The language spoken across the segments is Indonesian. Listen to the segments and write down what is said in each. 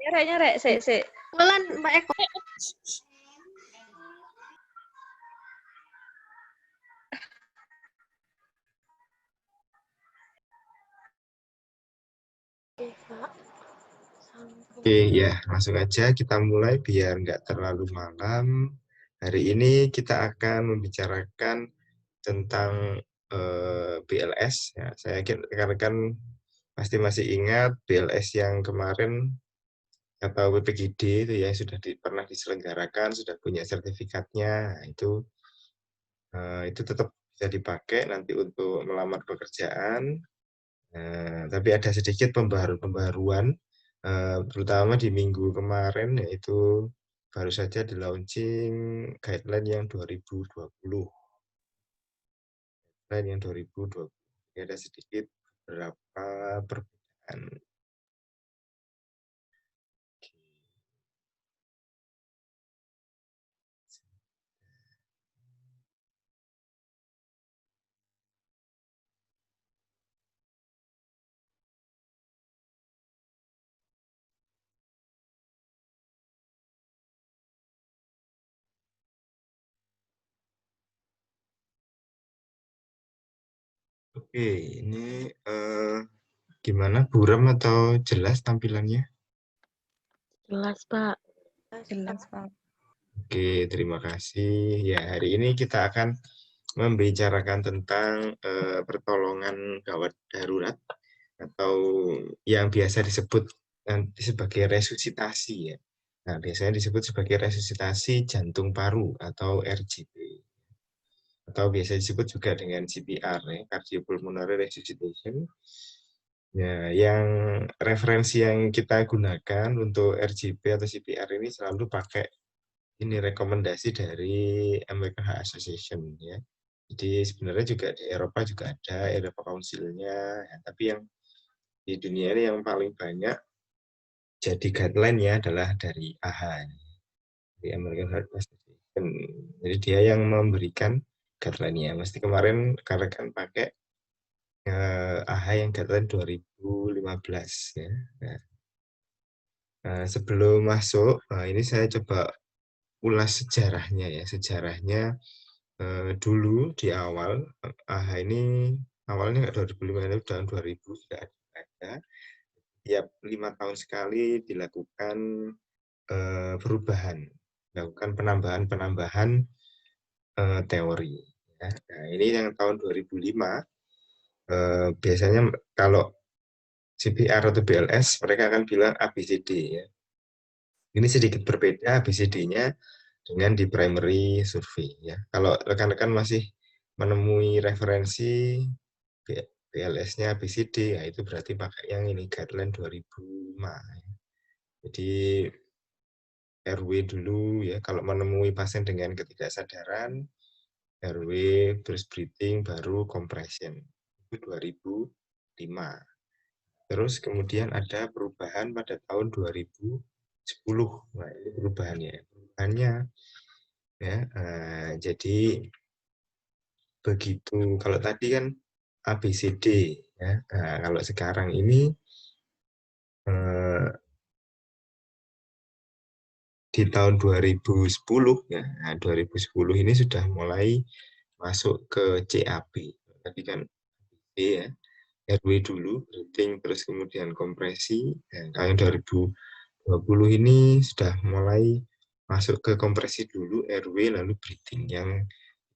Nyerek, sik. Wulan, Mbak Eko. Oke, ya, langsung aja kita mulai biar nggak terlalu malam. Hari ini kita akan membicarakan tentang BLS. Ya, saya yakin rekan-rekan pasti masih ingat BLS yang kemarin atau PPGD itu ya sudah pernah diselenggarakan, sudah punya sertifikatnya. Nah, itu tetap bisa dipakai nanti untuk melamar pekerjaan. Tapi ada sedikit pembaruan, terutama di minggu kemarin, yaitu baru saja di launching guideline yang 2020. Guideline yang 2020. Jadi ada sedikit beberapa perbedaan. Oke, ini gimana, buram atau jelas tampilannya? Jelas, Pak. Jelas, Pak. Oke, terima kasih. Ya, hari ini kita akan membicarakan tentang pertolongan gawat darurat atau yang biasa disebut nanti sebagai resusitasi ya. Nah, biasanya disebut sebagai resusitasi jantung paru atau RJP. Atau biasa disebut juga dengan CPR ya, cardiopulmonary resuscitation. Ya, yang referensi yang kita gunakan untuk RJP atau CPR ini selalu pakai ini rekomendasi dari American Heart Association ya. Jadi sebenarnya juga di Eropa juga ada Eropa Council-nya, ya, tapi yang di dunia ini yang paling banyak jadi guideline-nya adalah dari AHA, di American Heart Association. Jadi dia yang memberikan guideline-nya. Mesti kemarin rekan-rekan pakai AHA yang guideline 2015 ya. Nah, sebelum masuk, ini saya coba ulas sejarahnya ya. Sejarahnya dulu di awal AHA ini awalnya nggak 2005, ini tahun 2000 sudah ada. Tiap 5 tahun sekali dilakukan perubahan, dilakukan penambahan teori. Ya. Nah, ini yang tahun 2005 biasanya kalau CPR atau BLS mereka akan bilang ABCD ya. Ini sedikit berbeda ABCD-nya dengan di primary survey ya. Kalau rekan-rekan masih menemui referensi BLS-nya ABCD, ya itu berarti pakai yang ini guideline 2005. Ya. Jadi RW dulu ya, kalau menemui pasien dengan ketidaksadaran, RW terus breathing baru compression. Itu 2005. Terus kemudian ada perubahan pada tahun 2010. Nah, ini perubahannya. Perubahannya ya, jadi begitu. Kalau tadi kan ABCD ya. Nah, kalau sekarang ini di tahun 2010 ya. Nah, 2010 ini sudah mulai masuk ke CAP. Tadi kan B ya. RW dulu, breathing, terus kemudian kompresi. Dan tahun 2020 ini sudah mulai masuk ke kompresi dulu, RW, lalu breathing yang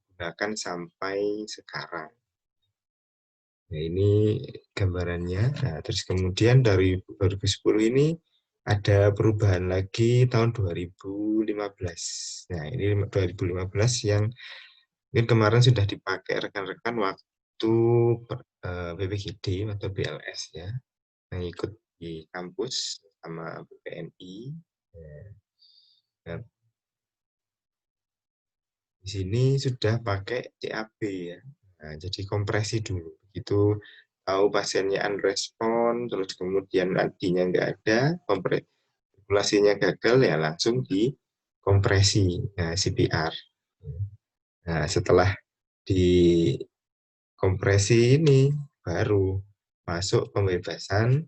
digunakan sampai sekarang. Nah, ini gambarannya. Nah, terus kemudian dari 2010 ini ada perubahan lagi tahun 2015. Nah, ini 2015 yang mungkin kemarin sudah dipakai rekan-rekan waktu PPGD atau BLS ya, yang ikut di kampus sama BPNI. Nah, di sini sudah pakai CAP ya. Nah, jadi kompresi dulu. Begitu tahu pasiennya unrespon, terus kemudian nadinya nggak ada, sirkulasinya gagal, ya langsung di kompresi CPR. Nah, setelah di kompresi ini baru masuk pembebasan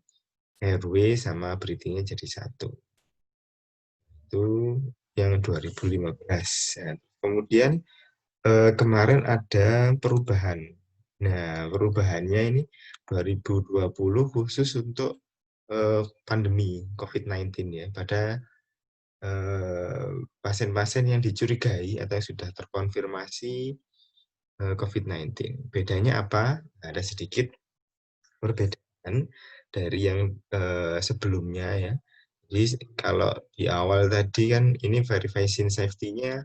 RW sama breathing-nya jadi satu. itu yang 2015. Nah, kemudian kemarin ada perubahan. Nah, perubahannya ini 2020 khusus untuk pandemi COVID-19 ya, pada pasien-pasien yang dicurigai atau yang sudah terkonfirmasi COVID-19. Bedanya apa? Ada sedikit perbedaan dari yang sebelumnya ya. Jadi kalau di awal tadi kan ini verification safety-nya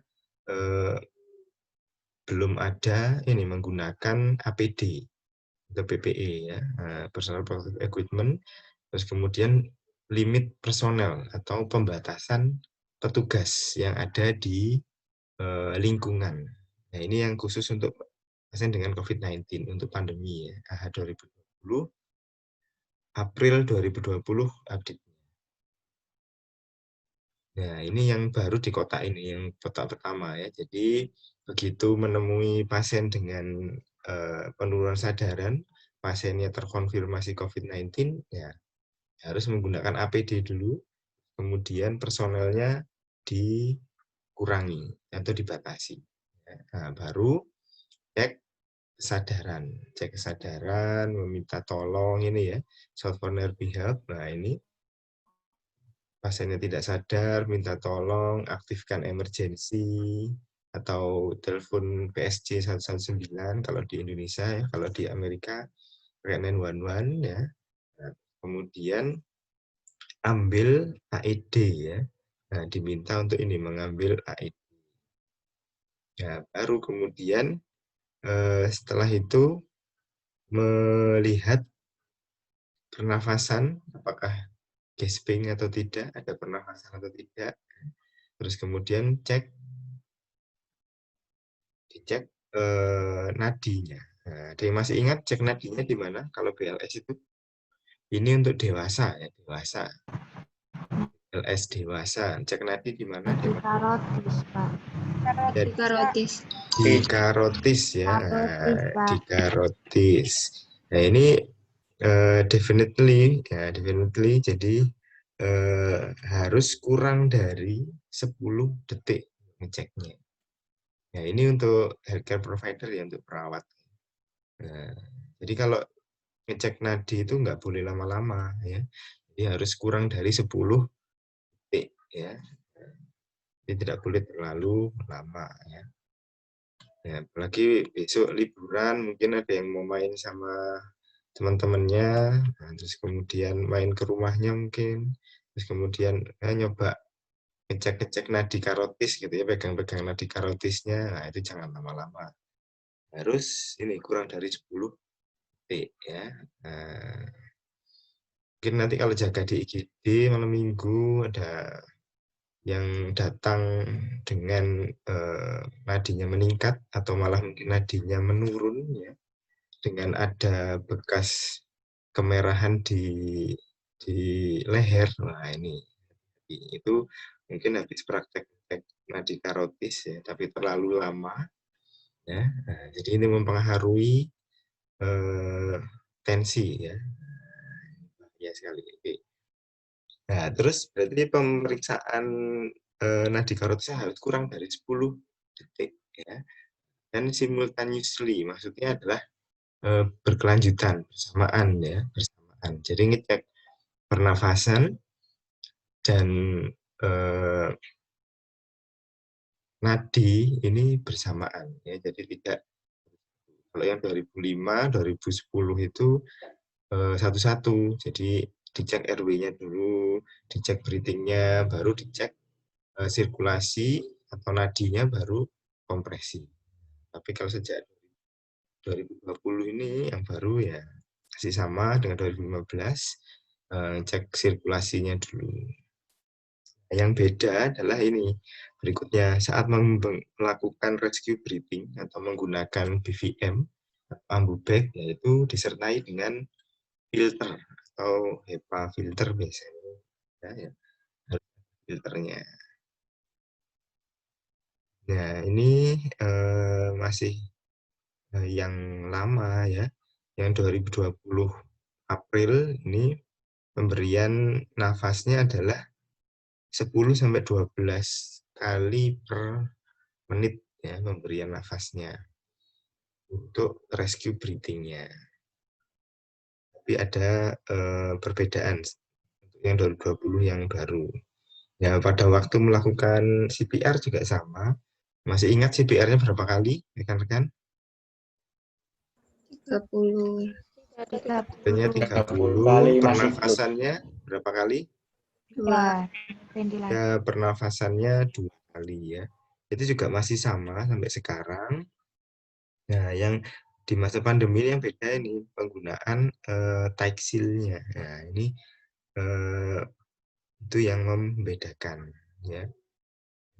belum ada ini menggunakan APD atau PPE ya, personal protective equipment. Terus kemudian limit personel atau pembatasan petugas yang ada di lingkungan. Nah, ini yang khusus untuk pasien dengan COVID-19 untuk pandemi ya, AH 2020, April 2020 update. Nah, ini yang baru di kota ini, yang kota pertama ya. Jadi begitu menemui pasien dengan penurunan sadaran, pasiennya terkonfirmasi COVID-19, ya harus menggunakan APD dulu, kemudian personelnya dikurangi atau dibatasi. Nah, baru cek kesadaran, meminta tolong ini ya, short for nerve help. Nah, ini pasiennya tidak sadar, minta tolong, aktifkan emergency, atau telepon PSJ 119 kalau di Indonesia ya, kalau di Amerika pakai 911 ya. Nah, kemudian ambil AED ya. Nah, diminta untuk ini mengambil AED. Nah, baru kemudian setelah itu melihat pernafasan, apakah gasping atau tidak, ada pernafasan atau tidak. Terus kemudian dicek nadinya. Nah, ada yang masih ingat cek nadinya di mana? Kalau BLS itu ini untuk dewasa ya, dewasa. BLS dewasa, cek nadi di mana? Di karotis, Pak. Ya, Di karotis. di karotis ya, Karotis, Pak. di karotis. Nah, ini definitely ya, definitely jadi harus kurang dari 10 detik ngeceknya. Nah, ini untuk healthcare provider ya, untuk perawat. Nah, jadi kalau ngecek nadi itu nggak boleh lama-lama ya. Jadi harus kurang dari 10 detik ya. Jadi tidak boleh terlalu lama ya. Ya, apalagi besok liburan, mungkin ada yang mau main sama teman-temannya, nah, terus kemudian main ke rumahnya mungkin, terus kemudian nyoba ngecek-ngecek nadi karotis gitu ya, pegang-pegang nadi karotisnya, nah itu jangan lama-lama. Harus ini kurang dari 10 detik ya. Nah, mungkin nanti kalau jaga di IGD malam minggu ada yang datang dengan nadinya meningkat atau malah mungkin nadinya menurun ya, dengan ada bekas kemerahan di leher. Nah, ini itu mungkin habis praktek nadi karotis ya, tapi terlalu lama ya. Nah, jadi ini mempengaruhi tensi ya. Ya sekali. Nah, terus berarti pemeriksaan nadi karotisnya harus kurang dari 10 detik ya. Dan simultaneously, maksudnya adalah berkelanjutan, bersamaan ya, bersamaan. Jadi ngecek pernafasan dan nadi ini bersamaan ya. Jadi tidak, kalau yang 2005, 2010 itu satu-satu. Jadi dicek RW-nya dulu, dicek breathing-nya, baru dicek sirkulasi atau nadinya, baru kompresi. Tapi kalau sejak 2020 ini yang baru ya masih sama dengan 2015, cek sirkulasinya dulu. Yang beda adalah ini berikutnya, saat melakukan rescue breathing atau menggunakan BVM atau ambubag, yaitu disertai dengan filter atau HEPA filter biasanya ya, filternya. Nah, ini masih yang lama ya, yang 2020 April ini pemberian nafasnya adalah 10 sampai 12 kali per menit ya pemberian nafasnya untuk rescue breathing-nya. Tapi ada perbedaan untuk yang 2020 yang baru. Ya, pada waktu melakukan CPR juga sama. Masih ingat CPR-nya berapa kali, rekan-rekan? 30. Hanya 30. kali masih Pernafasannya berapa kali? 2. Ventilasi. Ya, pernafasannya 2 kali ya. Itu juga masih sama sampai sekarang. Nah, yang di masa pandemi yang beda ini penggunaan tight seal-nya. Nah, ini itu yang membedakan ya.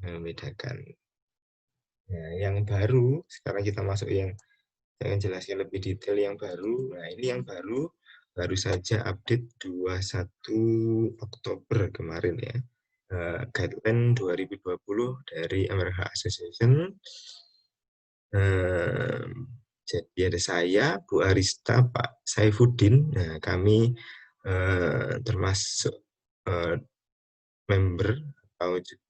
Membedakan. Nah, yang baru sekarang kita masuk yang saya akan jelaskan lebih detail yang baru. Nah, ini yang baru saja update 21 Oktober kemarin ya. Guideline 2020 dari American Association. Jadi ada saya, Bu Arista, Pak Saifuddin. Nah, kami termasuk member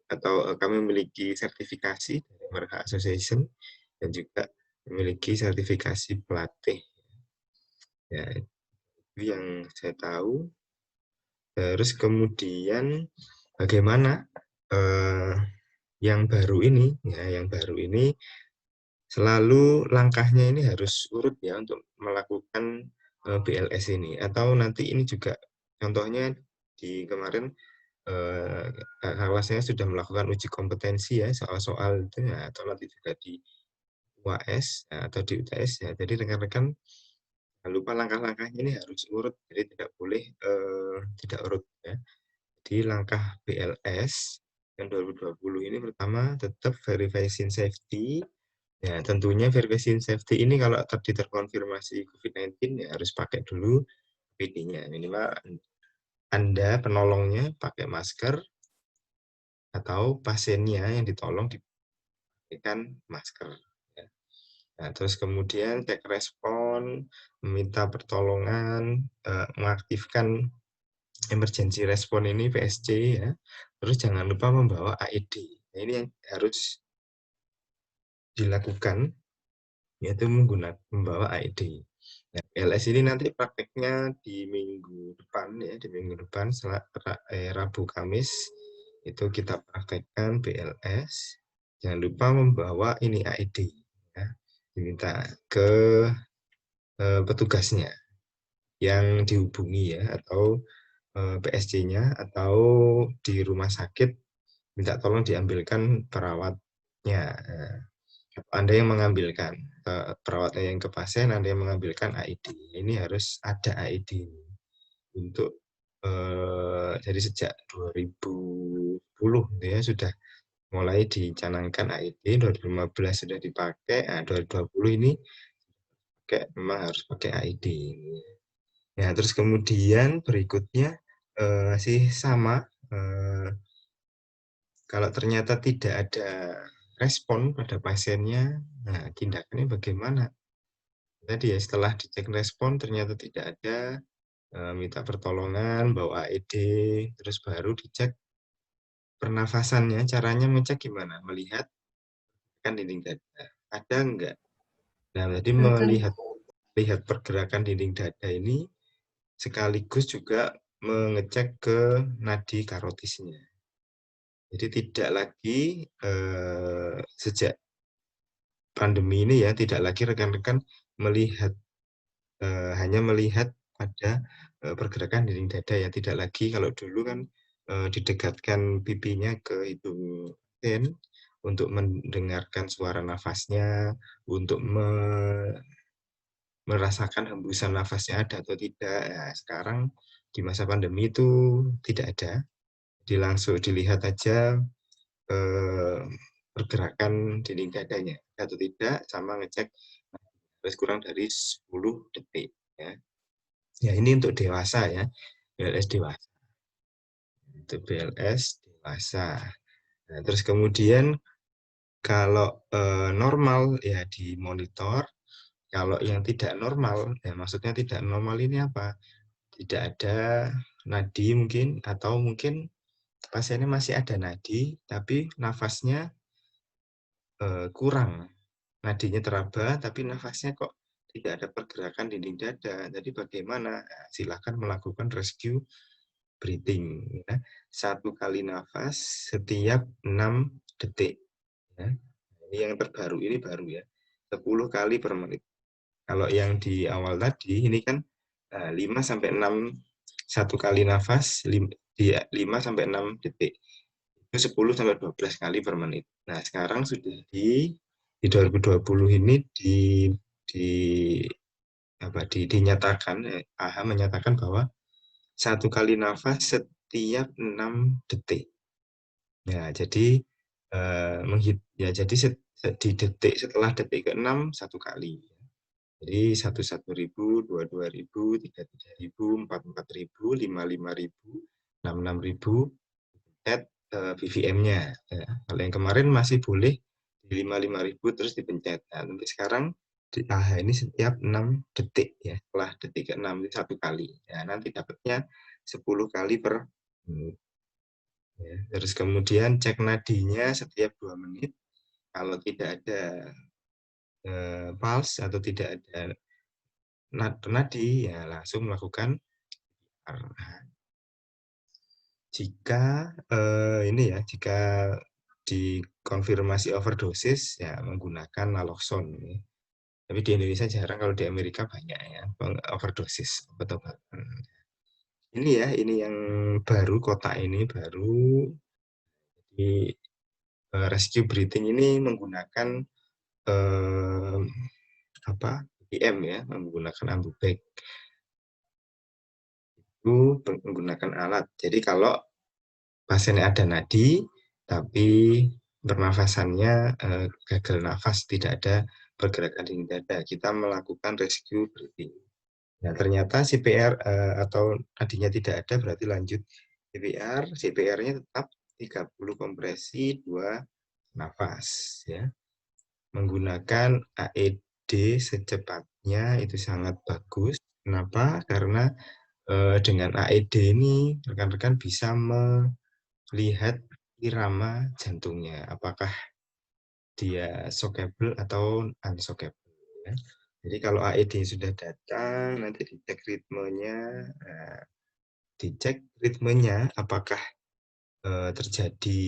atau kami memiliki sertifikasi dari American Association dan juga memiliki sertifikasi pelatih. Ya, itu yang saya tahu. Terus kemudian bagaimana yang baru ini, ya, yang baru ini selalu langkahnya ini harus urut ya untuk melakukan BLS ini. Atau nanti ini juga contohnya di kemarin kelasnya sudah melakukan uji kompetensi ya soal-soal itu ya, atau nanti juga di UAS ya, atau di UTS ya. Jadi rekan-rekan jangan lupa langkah-langkahnya ini harus urut, jadi tidak boleh tidak urut ya. Jadi langkah BLS yang 2020 ini pertama tetap verification safety. Ya, tentunya verification safety ini kalau tadi terkonfirmasi COVID-19 ya harus pakai dulu PD-nya. Minimal Anda penolongnya pakai masker atau pasiennya yang ditolong diberikan masker. Ya. Nah, terus kemudian cek respon, meminta pertolongan, mengaktifkan emergency respon ini PSC ya. Terus jangan lupa membawa AED. Nah, ini yang harus dilakukan yaitu membawa AED. Nah, BLS ini nanti prakteknya di minggu depan ya, di minggu depan Rabu Kamis itu kita praktekkan BLS. Jangan lupa membawa ini AED ya. Diminta ke petugasnya yang dihubungi ya, atau PSC-nya, atau di rumah sakit minta tolong diambilkan perawatnya. Anda yang mengambilkan, perawatnya yang ke pasien, Anda yang mengambilkan AED. Ini harus ada AED untuk jadi sejak 2010 ya sudah mulai dicanangkan AED, 2015 sudah dipakai, nah 2020 ini memang harus pakai AED. Ya, terus kemudian berikutnya masih sama, kalau ternyata tidak ada respon pada pasiennya, nah tindakannya bagaimana? Tadi ya setelah dicek respon ternyata tidak ada, minta pertolongan, bawa AED, terus baru dicek pernafasannya. Caranya ngecek gimana? Melihat kan dinding dada, ada enggak? Nah, jadi melihat pergerakan dinding dada ini sekaligus juga mengecek ke nadi karotisnya. Jadi tidak lagi sejak pandemi ini ya, tidak lagi rekan-rekan melihat hanya melihat pada pergerakan dinding dada ya, tidak lagi kalau dulu kan didekatkan pipinya ke hidung pasien untuk mendengarkan suara nafasnya, untuk merasakan hembusan nafasnya ada atau tidak. Ya, sekarang di masa pandemi itu tidak ada, langsung dilihat aja pergerakan dinding dadanya atau tidak, sama ngecek harus kurang dari 10 detik ya. Ya, ini untuk dewasa ya, BLS dewasa. Untuk BLS dewasa. Nah, terus kemudian kalau normal ya dimonitor, kalau yang tidak normal, ya maksudnya tidak normal ini apa? Tidak ada nadi mungkin, atau mungkin pasiennya masih ada nadi, tapi nafasnya kurang. Nadinya teraba, tapi nafasnya kok tidak ada pergerakan dinding dada. Jadi bagaimana? Nah, silakan melakukan rescue breathing. Ya. 1 kali nafas setiap 6 detik. Ya. Ini yang terbaru, ini baru ya. 10 kali per menit. Kalau yang di awal tadi, ini kan 5 sampai 6 1 kali nafas, 5 sampai 6 detik. Itu 10 sampai 12 kali per menit. Nah, sekarang sudah di 2020 ini dinyatakan, AHA menyatakan bahwa 1 kali nafas setiap 6 detik. Ya, jadi jadi di detik setelah detik ke-6 1 kali. Jadi 1.000, 2.000, 3.000, 4.000, 5.000, 6.000, pencet BVM-nya. Ya. Kalau yang kemarin masih boleh di 5.000 terus dipencet. Nah, sampai sekarang di AHA ini setiap 6 detik ya. Setelah detik ke-6 itu 1 kali. Ya, nanti dapatnya 10 kali per menit. Ya. Terus kemudian cek nadinya setiap 2 menit. Kalau tidak ada pulse atau tidak ada nadi, ya langsung melakukan jika jika dikonfirmasi overdosis ya menggunakan naloxone. Tapi di Indonesia jarang, kalau di Amerika banyak ya overdosis obat-obatan. Ini yang baru, kotak ini baru di rescue breathing ini menggunakan BVM ya, menggunakan ambubek. Itu menggunakan alat. Jadi kalau pasiennya ada nadi, tapi pernafasannya gagal nafas, tidak ada pergerakan dinding dada, kita melakukan rescue breathing. Nah, ternyata CPR atau nadinya tidak ada, berarti lanjut CPR. CPR-nya tetap 30 kompresi, 2 nafas. Ya. Menggunakan AED secepatnya itu sangat bagus. Kenapa? Karena dengan AED ini rekan-rekan bisa melihat irama jantungnya, apakah dia shockable atau unshockable. Ya. Jadi kalau AED sudah datang, nanti dicek ritmenya apakah terjadi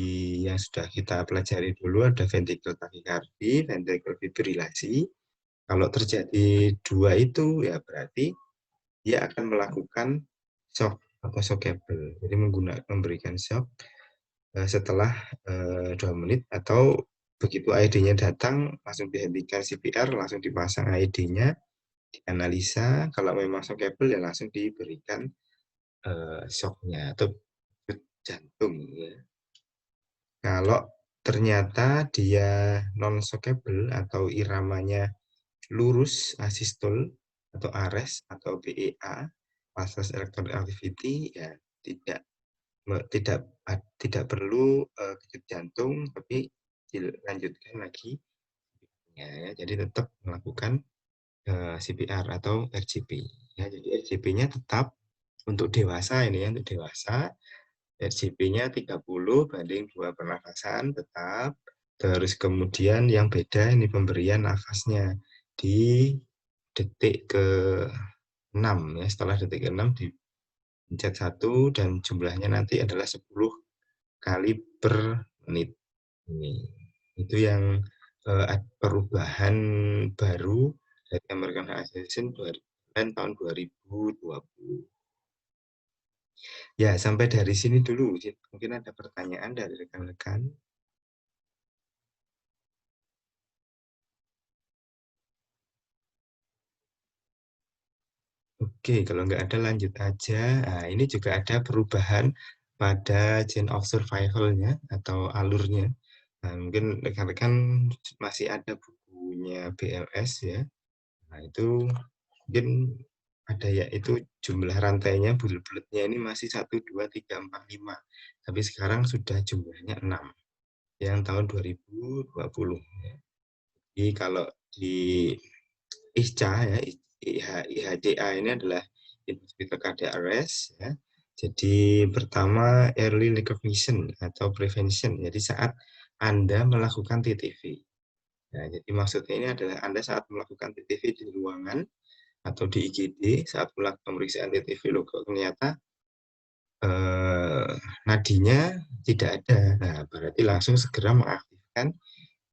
yang sudah kita pelajari dulu, ada ventricle tachycardia, ventricle fibrilasi. Kalau terjadi 2 itu, ya berarti dia akan melakukan shock atau shockable. Jadi memberikan shock setelah 2 menit, atau begitu AED-nya datang, langsung dihentikan CPR, langsung dipasang AED-nya, dianalisa, kalau memang shockable ya langsung diberikan shock-nya atau jantung. Ya. Kalau ternyata dia non-shockable atau iramanya lurus, asystole atau ARES atau BEA, pulseless electrode activity, ya tidak perlu kejut jantung, tapi dilanjutkan lagi. Ya, jadi tetap melakukan CPR atau RCP. Ya, jadi RCP-nya tetap untuk dewasa ini ya, untuk dewasa RCP-nya 30 banding 2 pernafasan tetap. Terus kemudian yang beda ini pemberian nafasnya di detik ke-6 ya. Setelah detik ke-6 dipencet 1 dan jumlahnya nanti adalah 10 kali per menit. Itu yang perubahan baru dari American Heart Association tahun 2020. Ya, sampai dari sini dulu. Mungkin ada pertanyaan dari rekan-rekan. Oke, kalau nggak ada lanjut aja. Nah, ini juga ada perubahan pada chain of survival-nya atau alurnya. Nah, mungkin rekan-rekan masih ada bukunya BLS ya. Nah, itu mungkin ada ya, itu jumlah rantainya bulat-bulatnya ini masih 1, 2, 3, 4, 5. Tapi sekarang sudah jumlahnya 6. Yang tahun 2020. Ya. Jadi kalau di IHCA ya, IHCA ini adalah inhibitor cardiac arrest ya. Jadi pertama early recognition atau prevention. Jadi saat Anda melakukan TTV. Nah, jadi maksudnya ini adalah Anda saat melakukan TTV di ruangan atau di IGD saat melakukan pemeriksaan TTV loh kok ternyata nadinya tidak ada. Nah, berarti langsung segera mengaktifkan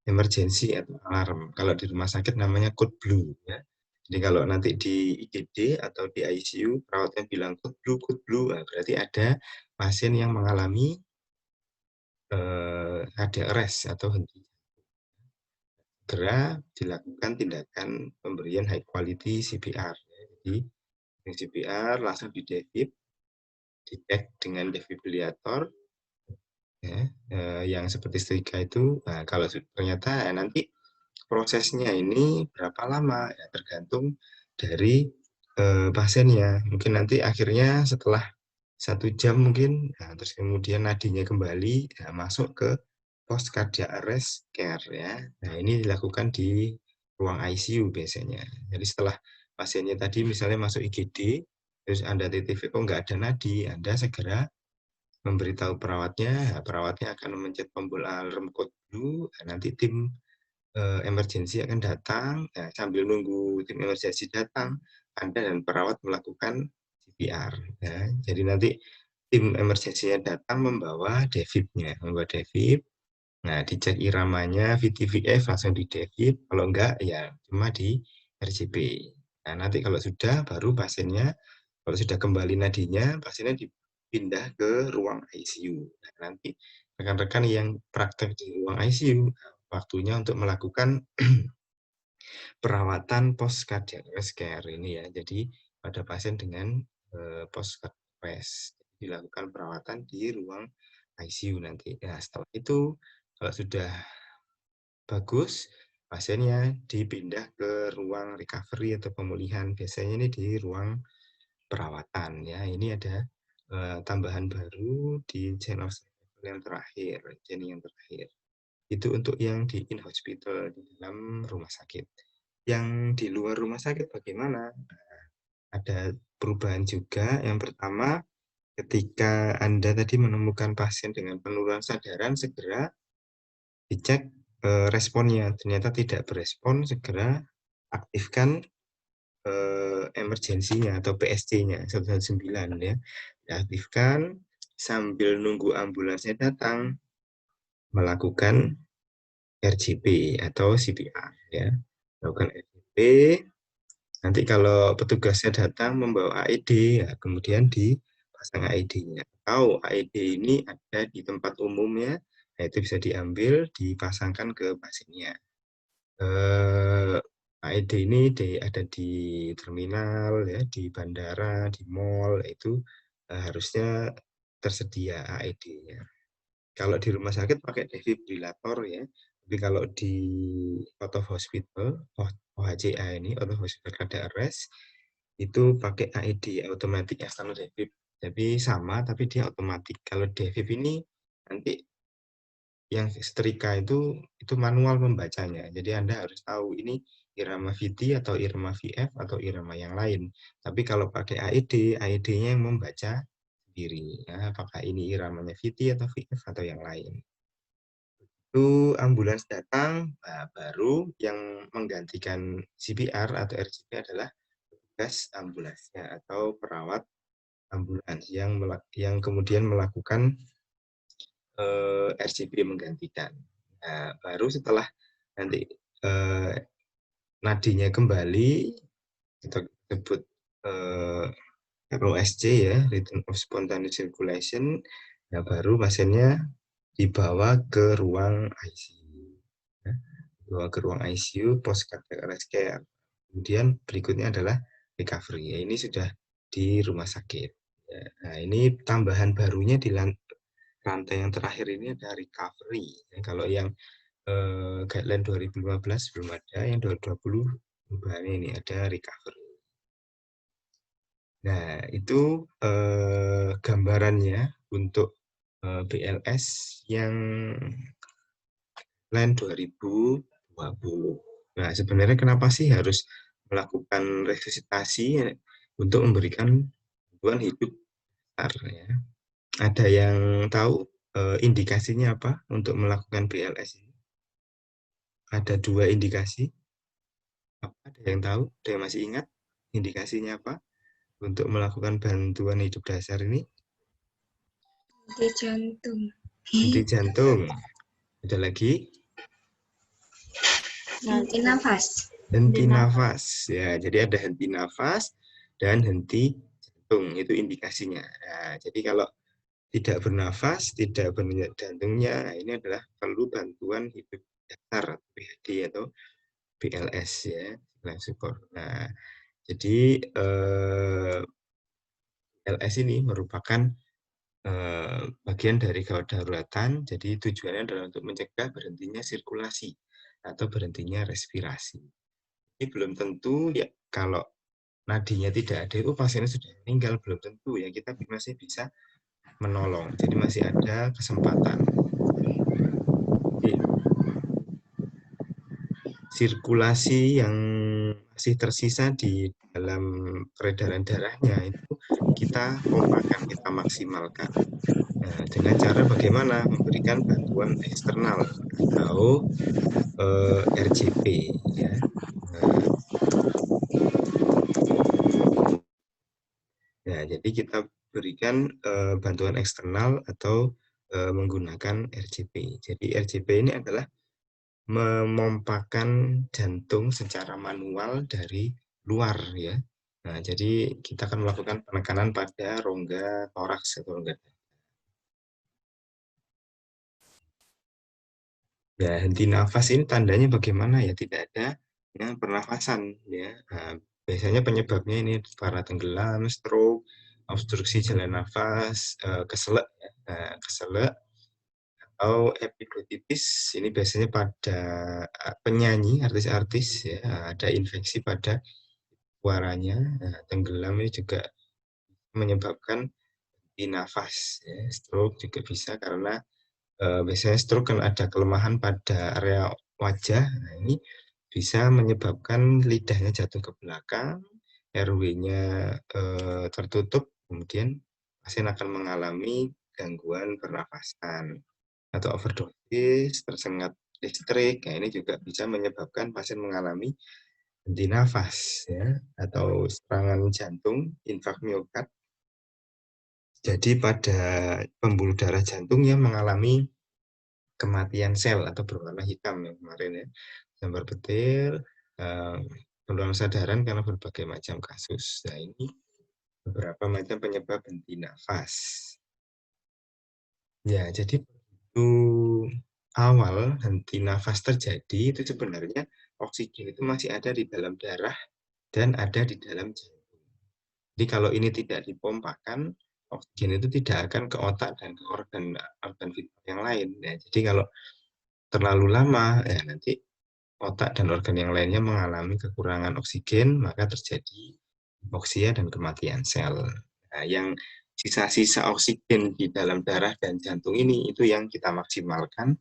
emergency atau alarm. Kalau di rumah sakit namanya code blue ya. Jadi kalau nanti di IGD atau di ICU perawatnya bilang code blue, nah, berarti ada pasien yang mengalami cardiac arrest atau henti. Segera dilakukan tindakan pemberian high quality CPR. Jadi CPR langsung di-defib, di-tag dengan defibrillator ya, yang seperti setrika itu. Nah, kalau ternyata nanti prosesnya ini berapa lama ya, tergantung dari pasiennya. Mungkin nanti akhirnya setelah 1 jam mungkin, nah, terus kemudian nadinya kembali ya, masuk ke post cardiac arrest care ya. Nah, ini dilakukan di ruang ICU biasanya. Jadi setelah pasiennya tadi misalnya masuk IGD, terus Anda TTV kok nggak ada nadi, Anda segera memberitahu perawatnya, perawatnya akan memencet tombol alarm code blue, nanti tim emergency akan datang, sambil nunggu tim emergency datang, Anda dan perawat melakukan CPR. Ya. Jadi nanti tim emergency-nya datang membawa defib-nya, nah dicek iramanya, VT-VF langsung di defib, kalau enggak ya cuma di RCP. Nah nanti kalau sudah, baru pasiennya, kalau sudah kembali nadinya, pasiennya dipindah ke ruang ICU. Nah, nanti rekan-rekan yang praktek di ruang ICU, waktunya untuk melakukan perawatan post cardiac arrest care ini ya. Jadi pada pasien dengan post cardiac arrest dilakukan perawatan di ruang ICU nanti. Nah, setelah itu kalau sudah bagus, pasiennya dipindah ke ruang recovery atau pemulihan. Biasanya ini di ruang perawatan ya. Ini ada tambahan baru di chain of survival yang terakhir, yang terakhir. Itu untuk yang di in hospital di dalam rumah sakit. Yang di luar rumah sakit bagaimana? Nah, ada perubahan juga. Yang pertama, ketika Anda tadi menemukan pasien dengan penurunan kesadaran, segera dicek responnya. Ternyata tidak berespon, segera aktifkan emergensinya atau PSC-nya 119 ya. Diaktifkan sambil nunggu ambulansnya datang, melakukan RCP atau CPR ya. Melakukan RCP, nanti kalau petugasnya datang membawa AED, ya, kemudian dipasang AED-nya. Atau AED ini ada di tempat umumnya, nah itu bisa diambil, dipasangkan ke pasiennya. AED ini ada di terminal, ya, di bandara, di mall, itu harusnya tersedia AED-nya. Kalau di rumah sakit pakai defibrillator ya, tapi kalau di out of hospital, OHCA ini, out of hospital cardiac arrest, itu pakai AED, automatic external defib. Tapi sama, tapi dia otomatis. Kalau defib ini nanti yang setrika itu manual membacanya. Jadi Anda harus tahu ini irama VT atau irama VF atau irama yang lain. Tapi kalau pakai AED, AED-nya yang membaca sendiri. Ya, apakah ini iramanya VT atau VF atau yang lain. Itu ambulans datang, nah, baru yang menggantikan CPR atau RCP adalah petugas ambulansnya atau perawat ambulans yang kemudian melakukan RCP menggantikan. Nah, baru setelah nanti nadinya kembali, kita sebut ROSC ya, Rhythm of Spontaneous Circulation, nah baru pasiennya dibawa ke ruang ICU. Ya, dibawa ke ruang ICU, post cardiac arrest care. Kemudian berikutnya adalah recovery. Ya, ini sudah di rumah sakit. Ya, nah, ini tambahan barunya di rantai yang terakhir ini ada recovery. Ya, kalau yang guideline 2015 belum ada, yang 2020 perubahannya ini ada recovery. Nah, itu gambarannya untuk BLS yang line 2020. Nah, sebenarnya kenapa sih harus melakukan resusitasi untuk memberikan bantuan hidup Bentar ya. Ada yang tahu indikasinya apa untuk melakukan BLS ini? Ada 2 indikasi. Ada yang tahu? Ada yang masih ingat indikasinya apa untuk melakukan bantuan hidup dasar ini? Di jantung. Henti jantung. Ada lagi? Henti nafas. Henti nafas. Ya, jadi ada henti nafas dan henti jantung. Itu indikasinya. Nah, jadi kalau tidak bernafas, tidak berdenyut jantungnya, ini adalah perlu bantuan hidup dasar BHD atau BLS ya, life support. Nah, jadi BLS ini merupakan bagian dari gawat daruratan. Jadi tujuannya adalah untuk mencegah berhentinya sirkulasi atau berhentinya respirasi. Ini belum tentu ya kalau nadinya tidak ada itu pasiennya sudah meninggal, belum tentu ya, kita masih bisa menolong. Jadi masih ada kesempatan. Sirkulasi yang masih tersisa di dalam peredaran darahnya itu kita pompakan, kita maksimalkan. Nah, dengan cara bagaimana? Memberikan bantuan eksternal atau RCP ya. Nah, jadi kita berikan bantuan eksternal atau menggunakan RCP. Jadi RCP ini adalah memompakan jantung secara manual dari luar ya. Nah, jadi kita akan melakukan penekanan pada rongga toraks atau rongga. Ya, henti nafas ini tandanya bagaimana ya? Tidak ada ya, pernafasan ya. Nah, biasanya penyebabnya ini para tenggelam, stroke, obstruksi jalan nafas, keselak ya. Nah, keselak atau epiglottitis ini biasanya pada penyanyi, artis-artis ya, ada infeksi pada suaranya. Nah, tenggelam ini juga menyebabkan henti nafas ya. Stroke juga bisa karena biasanya stroke kan ada kelemahan pada area wajah. Nah, ini bisa menyebabkan lidahnya jatuh ke belakang, airway-nya tertutup, kemudian pasien akan mengalami gangguan pernafasan atau overdosis, tersengat listrik. Nah, ini juga bisa menyebabkan pasien mengalami henti nafas ya, atau serangan jantung, infark miokard. Jadi pada pembuluh darah jantung yang mengalami kematian sel atau berwarna hitam yang kemarin ya, gambar petir, penurunan kesadaran karena berbagai macam kasus. Nah, ini beberapa macam penyebab henti nafas. Ya, jadi begitu awal henti nafas terjadi itu sebenarnya oksigen itu masih ada di dalam darah dan ada di dalam jantung. Jadi kalau ini tidak dipompakan, oksigen itu tidak akan ke otak dan ke organ vital yang lain. Ya, jadi kalau terlalu lama, ya nanti otak dan organ yang lainnya mengalami kekurangan oksigen, maka terjadi hipoksia dan kematian sel. Nah, yang sisa-sisa oksigen di dalam darah dan jantung ini itu yang kita maksimalkan,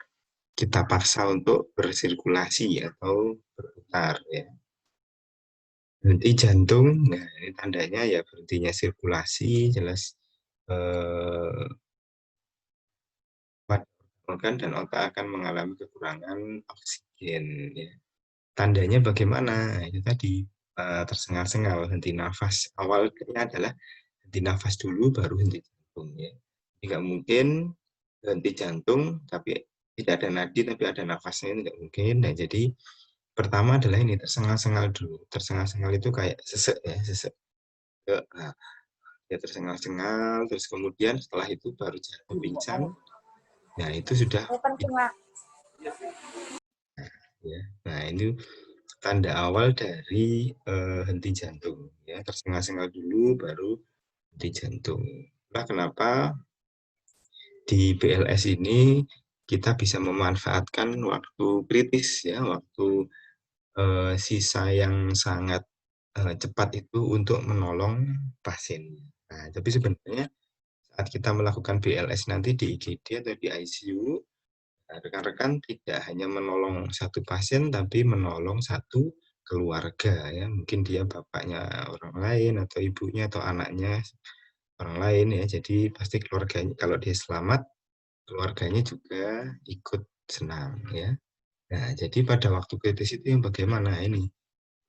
kita paksa untuk bersirkulasi atau berputar ya. Berhenti jantung, nah ini tandanya ya berhentinya sirkulasi, jelas organ dan otak akan mengalami kekurangan oksigen ya. Tandanya bagaimana? Nah, itu tadi tersengal-sengal, henti nafas. Awalnya adalah henti nafas dulu baru henti jantung ya. Tidak mungkin henti jantung tapi tidak ada nadi tapi ada nafasnya, tidak mungkin. Nah, jadi pertama adalah ini tersengal-sengal dulu. Tersengal-sengal itu kayak sesek ya, sesek. Nah, ya tersengal-sengal, terus kemudian setelah itu baru jatuh pingsan. Nah, itu sudah ya. Nah, ini tanda awal dari henti jantung ya, tersengal-sengal dulu baru henti jantung. Nah, kenapa di BLS ini kita bisa memanfaatkan waktu kritis ya, waktu sisa yang sangat cepat itu untuk menolong pasien. Nah, tapi sebenarnya saat kita melakukan BLS nanti di IGD atau di ICU, rekan-rekan tidak hanya menolong satu pasien, tapi menolong satu keluarga ya. Mungkin dia bapaknya orang lain atau ibunya atau anaknya orang lain ya. Jadi pasti keluarganya kalau dia selamat, keluarganya juga ikut senang ya. Nah, jadi pada waktu kritis itu yang bagaimana ini?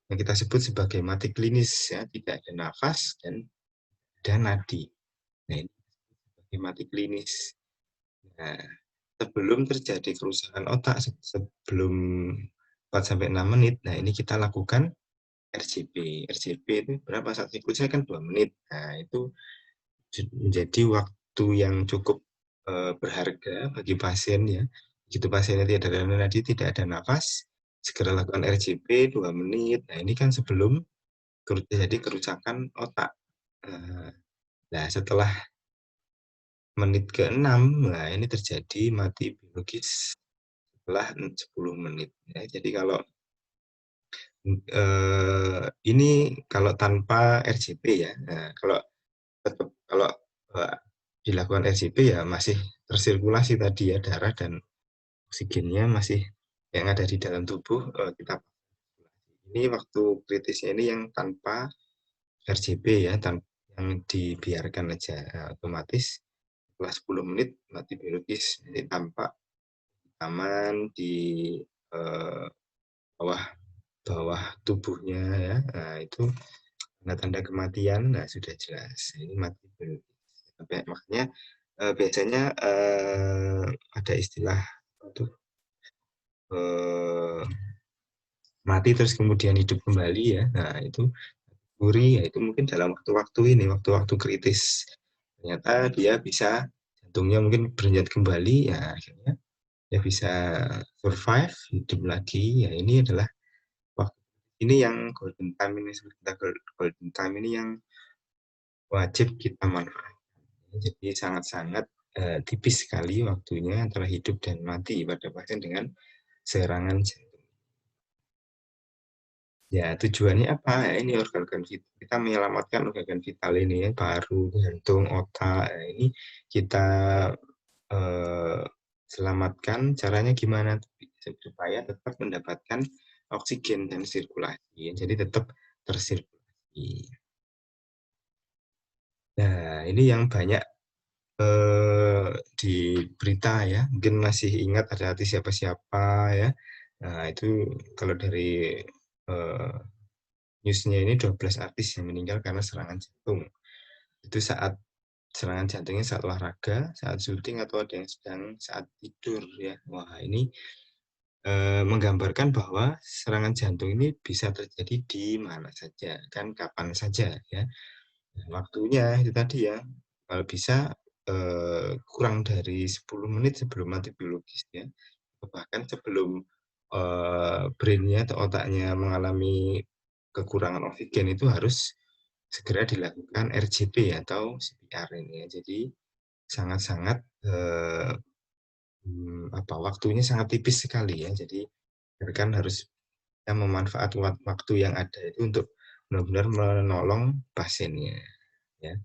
Yang kita sebut sebagai mati klinis ya, tidak ada nafas dan ada nadi. Nah, ini sebagai mati klinis. Nah, sebelum terjadi kerusakan otak sebelum 4 sampai 6 menit, nah ini kita lakukan RJP. RJP itu berapa saat siklusnya kan 2 menit. Nah, itu menjadi waktu yang cukup berharga bagi pasien ya. Begitu pasiennya tidak ada nadi, tidak ada nafas, segera lakukan RJP 2 menit. Nah, ini kan sebelum terjadi kerusakan otak. Nah, setelah menit ke-6, nah ini terjadi mati biologis setelah 10 menit. Ya, jadi kalau ini kalau tanpa RJP ya, nah, kalau dilakukan RJP ya masih tersirkulasi tadi ya, darah dan oksigennya masih yang ada di dalam tubuh kita. Ini waktu kritisnya ini yang tanpa RJP ya, yang dibiarkan aja. Nah, otomatis setelah 10 menit mati biologis, jadi tampak aman di eh, bawah bawah tubuhnya ya. Nah, itu tanda-tanda kematian. Nah, sudah jelas ini mati biologis. Makanya biasanya ada istilah itu mati terus kemudian hidup kembali ya. Nah, itu Guri, ya itu mungkin dalam waktu-waktu ini, waktu-waktu kritis. Ternyata dia bisa, jantungnya mungkin berdenyut kembali, ya akhirnya dia bisa survive, hidup lagi. Ya ini adalah waktu ini yang golden time ini, kita golden time ini yang wajib kita manfaatkan. Jadi sangat-sangat tipis sekali waktunya antara hidup dan mati pada pasien dengan serangan jantung. Ya, tujuannya apa? Ya, ini organ-organ vital. Kita menyelamatkan organ vital ini ya, paru, jantung, otak. Ya, ini kita selamatkan. Caranya gimana? Supaya tetap mendapatkan oksigen dan sirkulasi. Jadi tetap tersirkulasi. Nah, ini yang banyak di berita ya. Mungkin masih ingat ada artis siapa-siapa ya. Nah, itu kalau dari newsnya ini 12 artis yang meninggal karena serangan jantung. Itu saat serangan jantungnya saat olahraga, saat syuting, atau ada yang sedang saat tidur ya. Wah, ini menggambarkan bahwa serangan jantung ini bisa terjadi di mana saja, kan kapan saja ya. Waktunya itu tadi ya, kalau bisa kurang dari 10 menit sebelum mati biologis ya. Bahkan sebelum brain-nya atau otaknya mengalami kekurangan oksigen itu harus segera dilakukan RJP atau CPR ini ya. Jadi sangat-sangat waktunya sangat tipis sekali ya. Jadi kan harus kita memanfaatkan waktu yang ada itu untuk benar-benar menolong pasiennya ya.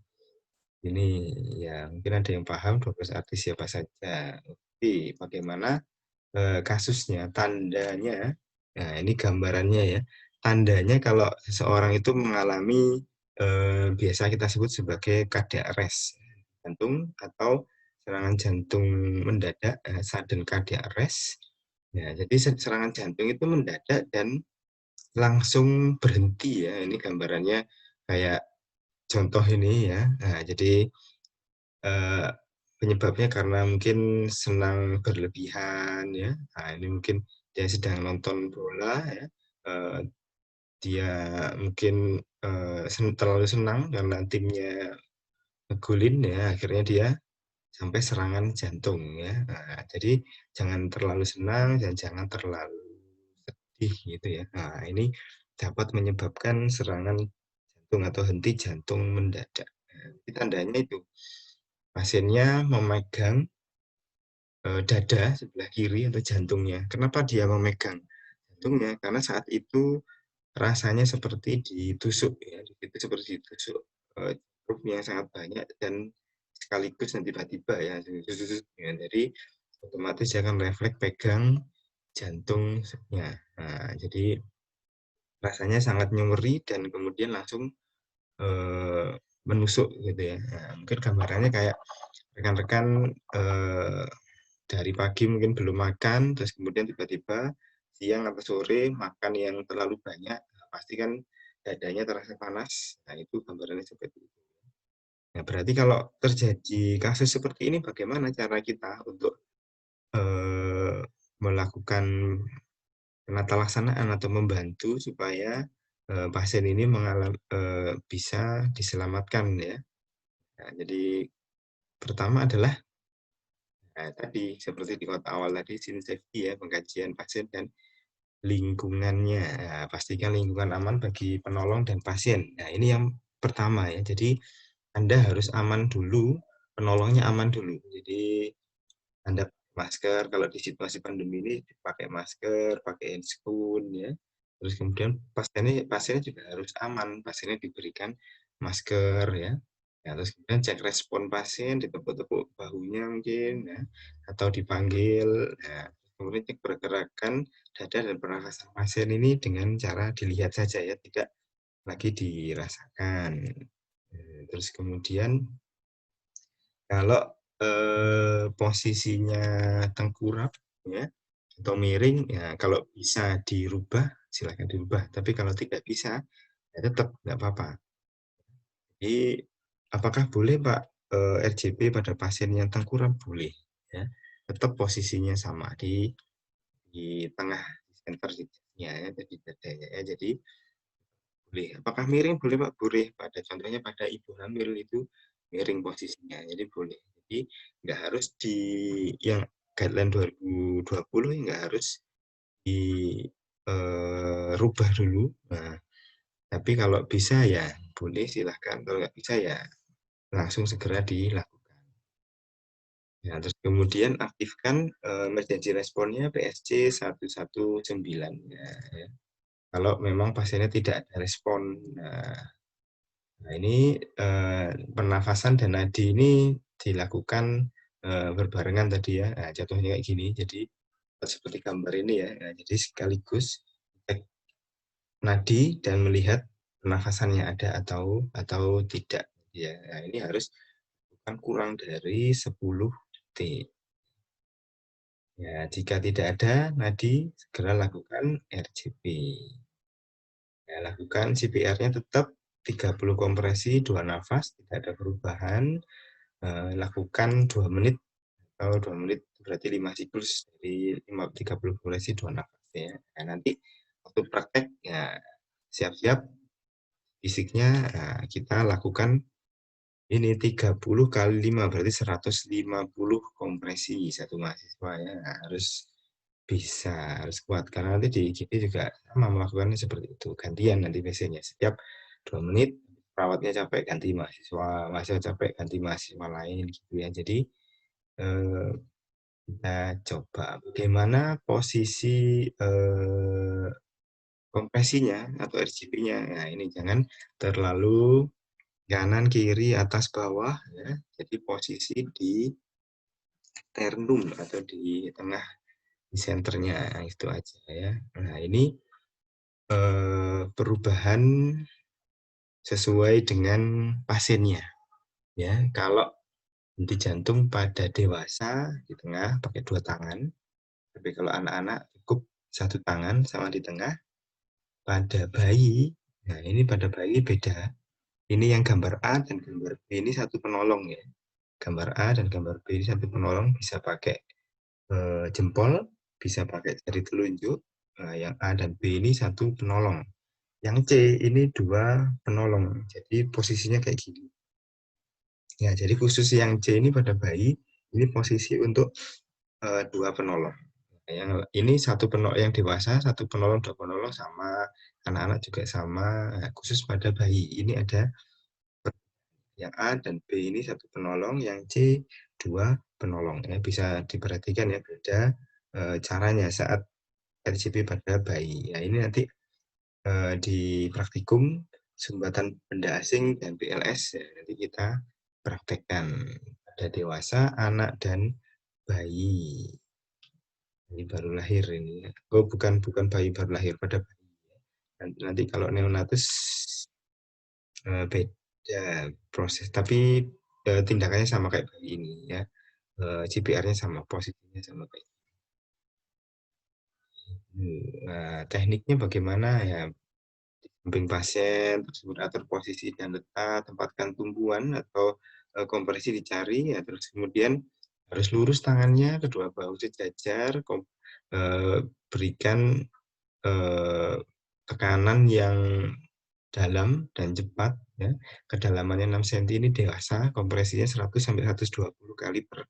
Ini ya mungkin ada yang paham 12 artis siapa saja. Tapi bagaimana kasusnya, tandanya, nah ini gambarannya ya. Tandanya kalau seseorang itu mengalami biasa kita sebut sebagai cardiac arrest jantung atau serangan jantung mendadak, sudden cardiac arrest. Ya, jadi serangan jantung itu mendadak dan langsung berhenti ya. Ini gambarannya kayak contoh ini ya. Nah, jadi penyebabnya karena mungkin senang berlebihan ya. Nah, ini mungkin dia sedang nonton bola ya. Dia mungkin terlalu senang karena timnya ngegolin ya, akhirnya dia sampai serangan jantung ya. Nah, jadi jangan terlalu senang dan jangan terlalu sedih gitu ya. Nah, ini dapat menyebabkan serangan jantung atau henti jantung mendadak. Nah, tandanya itu pasiennya memegang dada sebelah kiri atau jantungnya. Kenapa dia memegang jantungnya? Karena saat itu rasanya seperti ditusuk ya, itu seperti ditusuk yang sangat banyak dan sekaligus dan tiba-tiba ya. Jadi otomatis dia akan refleks pegang jantungnya. Nah, jadi rasanya sangat nyeri dan kemudian langsung menusuk gitu ya. Nah, mungkin gambarannya kayak rekan-rekan dari pagi mungkin belum makan, terus kemudian tiba-tiba siang atau sore makan yang terlalu banyak, pasti kan dadanya terasa panas. Nah, itu gambarannya seperti itu. Nah, berarti kalau terjadi kasus seperti ini, bagaimana cara kita untuk melakukan penata atau membantu supaya pasien ini bisa diselamatkan ya. Nah, jadi pertama adalah tadi seperti di kota awal tadi, scene safety ya, pengkajian pasien dan lingkungannya. Nah, pastikan lingkungan aman bagi penolong dan pasien. Nah, ini yang pertama ya. Jadi Anda harus aman dulu, penolongnya aman dulu. Jadi Anda masker, kalau di situasi pandemi ini pakai masker, pakai handscoon ya. Terus kemudian pasiennya juga harus aman, pasiennya diberikan masker ya. Ya, terus kemudian cek respon pasien, ditepuk-tepuk bahunya mungkin ya, atau dipanggil. Nah, kemudian cek pergerakan dada dan pernafasan pasien ini dengan cara dilihat saja ya, tidak lagi dirasakan. Terus kemudian kalau posisinya tengkurap ya atau miring ya, kalau bisa dirubah silakan dirubah, tapi kalau tidak bisa ya tetap nggak apa-apa. Jadi apakah boleh Pak RJP pada pasien yang tengkurap? Boleh ya, tetap posisinya sama di tengah center ya, jadi dadanya ya, jadi boleh. Apakah miring? Boleh Pak, boleh. Contohnya pada ibu hamil itu miring posisinya, jadi boleh. Jadi nggak harus di yang guideline 2020 nggak harus dirubah dulu. Nah, tapi kalau bisa ya boleh silahkan. Kalau nggak bisa ya langsung segera dilakukan. Nah, terus kemudian aktifkan emergency responnya PSC 119 ya. Kalau memang pasiennya tidak ada respon. Nah, ini pernafasan dan nadi ini dilakukan berbarengan tadi ya. Nah, contohnya kayak gini. Jadi seperti gambar ini ya. Nah, jadi sekaligus cek nadi dan melihat pernafasannya ada atau tidak. Ya, nah, ini harus bukan kurang dari 10 detik. Ya, jika tidak ada nadi, segera lakukan RJP. Ya, lakukan CPR-nya tetap 30 kompresi, 2 nafas, tidak ada perubahan. Lakukan 2 menit, kalau 2 menit berarti 5 siklus dari 30 kompresi, 2 nafas ya. Nah, nanti waktu praktek ya siap-siap fisiknya kita lakukan ini 30 kali 5 berarti 150 kompresi satu mahasiswa ya. Nah, harus kuat karena nanti di IGD juga sama melakukannya seperti itu, gantian nanti biasanya setiap 2 menit perawatnya capek ganti mahasiswa capek ganti mahasiswa lain gitu ya. Jadi kita coba bagaimana posisi kompresinya atau RGP-nya. Nah, ini jangan terlalu kanan, kiri, atas, bawah ya. Jadi posisi di sternum atau di tengah di senternya itu aja ya. Nah, ini perubahan sesuai dengan pasiennya ya. Kalau henti jantung pada dewasa di tengah pakai 2 tangan, tapi kalau anak-anak cukup 1 tangan sama di tengah. Pada bayi, nah ini pada bayi beda. Ini yang gambar A dan gambar B ini satu penolong ya. Gambar A dan gambar B ini satu penolong, bisa pakai jempol, bisa pakai jari telunjuk. Yang A dan B ini satu penolong. Yang C ini 2 penolong. Jadi posisinya kayak gini. Ya, jadi khusus yang C ini pada bayi, ini posisi untuk 2 penolong. Yang ini satu penolong yang dewasa, 1 penolong, 2 penolong sama, anak-anak juga sama. Nah, khusus pada bayi ini ada yang A dan B ini 1 penolong, yang C 2 penolong. Ya, bisa diperhatikan ya beda caranya saat RJP pada bayi. Ya, ini nanti di praktikum sumbatan benda asing dan BLS ya, nanti kita praktekkan pada dewasa, anak dan bayi. Ini baru lahir ini. Oh, bukan bayi baru lahir, pada bayi. Nanti kalau neonatus ada proses, tapi tindakannya sama kayak bayi ini ya. CPR-nya sama, posisinya sama kayak tekniknya bagaimana ya, samping pasien tersebut atur posisi dan letak, tempatkan tumpuan atau kompresi dicari, ya, terus kemudian harus lurus tangannya, kedua bahu sejajar, berikan tekanan yang dalam dan cepat, ya. Kedalamannya 6 cm ini dewasa, kompresinya 100 sampai 120 kali per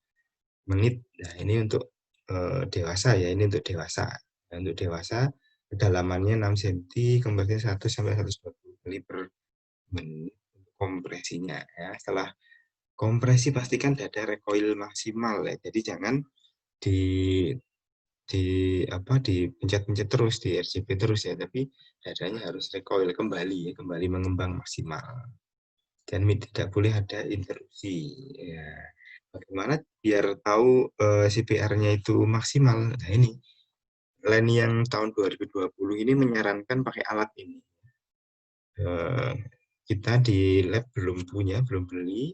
menit. Nah, ini untuk dewasa ya, ini untuk dewasa. Nah, untuk dewasa kedalamannya 6 cm, kompresinya 100 sampai 120 kali per menit kompresinya ya. Setelah kompresi pastikan dada recoil maksimal ya. Jadi jangan di dipencet-pencet terus, di RCP terus ya, tapi dadanya harus recoil kembali ya, kembali mengembang maksimal. Dan tidak boleh ada interupsi ya. Bagaimana biar tahu CPR-nya itu maksimal? Nah, ini LAN yang tahun 2020 ini menyarankan pakai alat ini. Kita di lab belum punya, belum beli.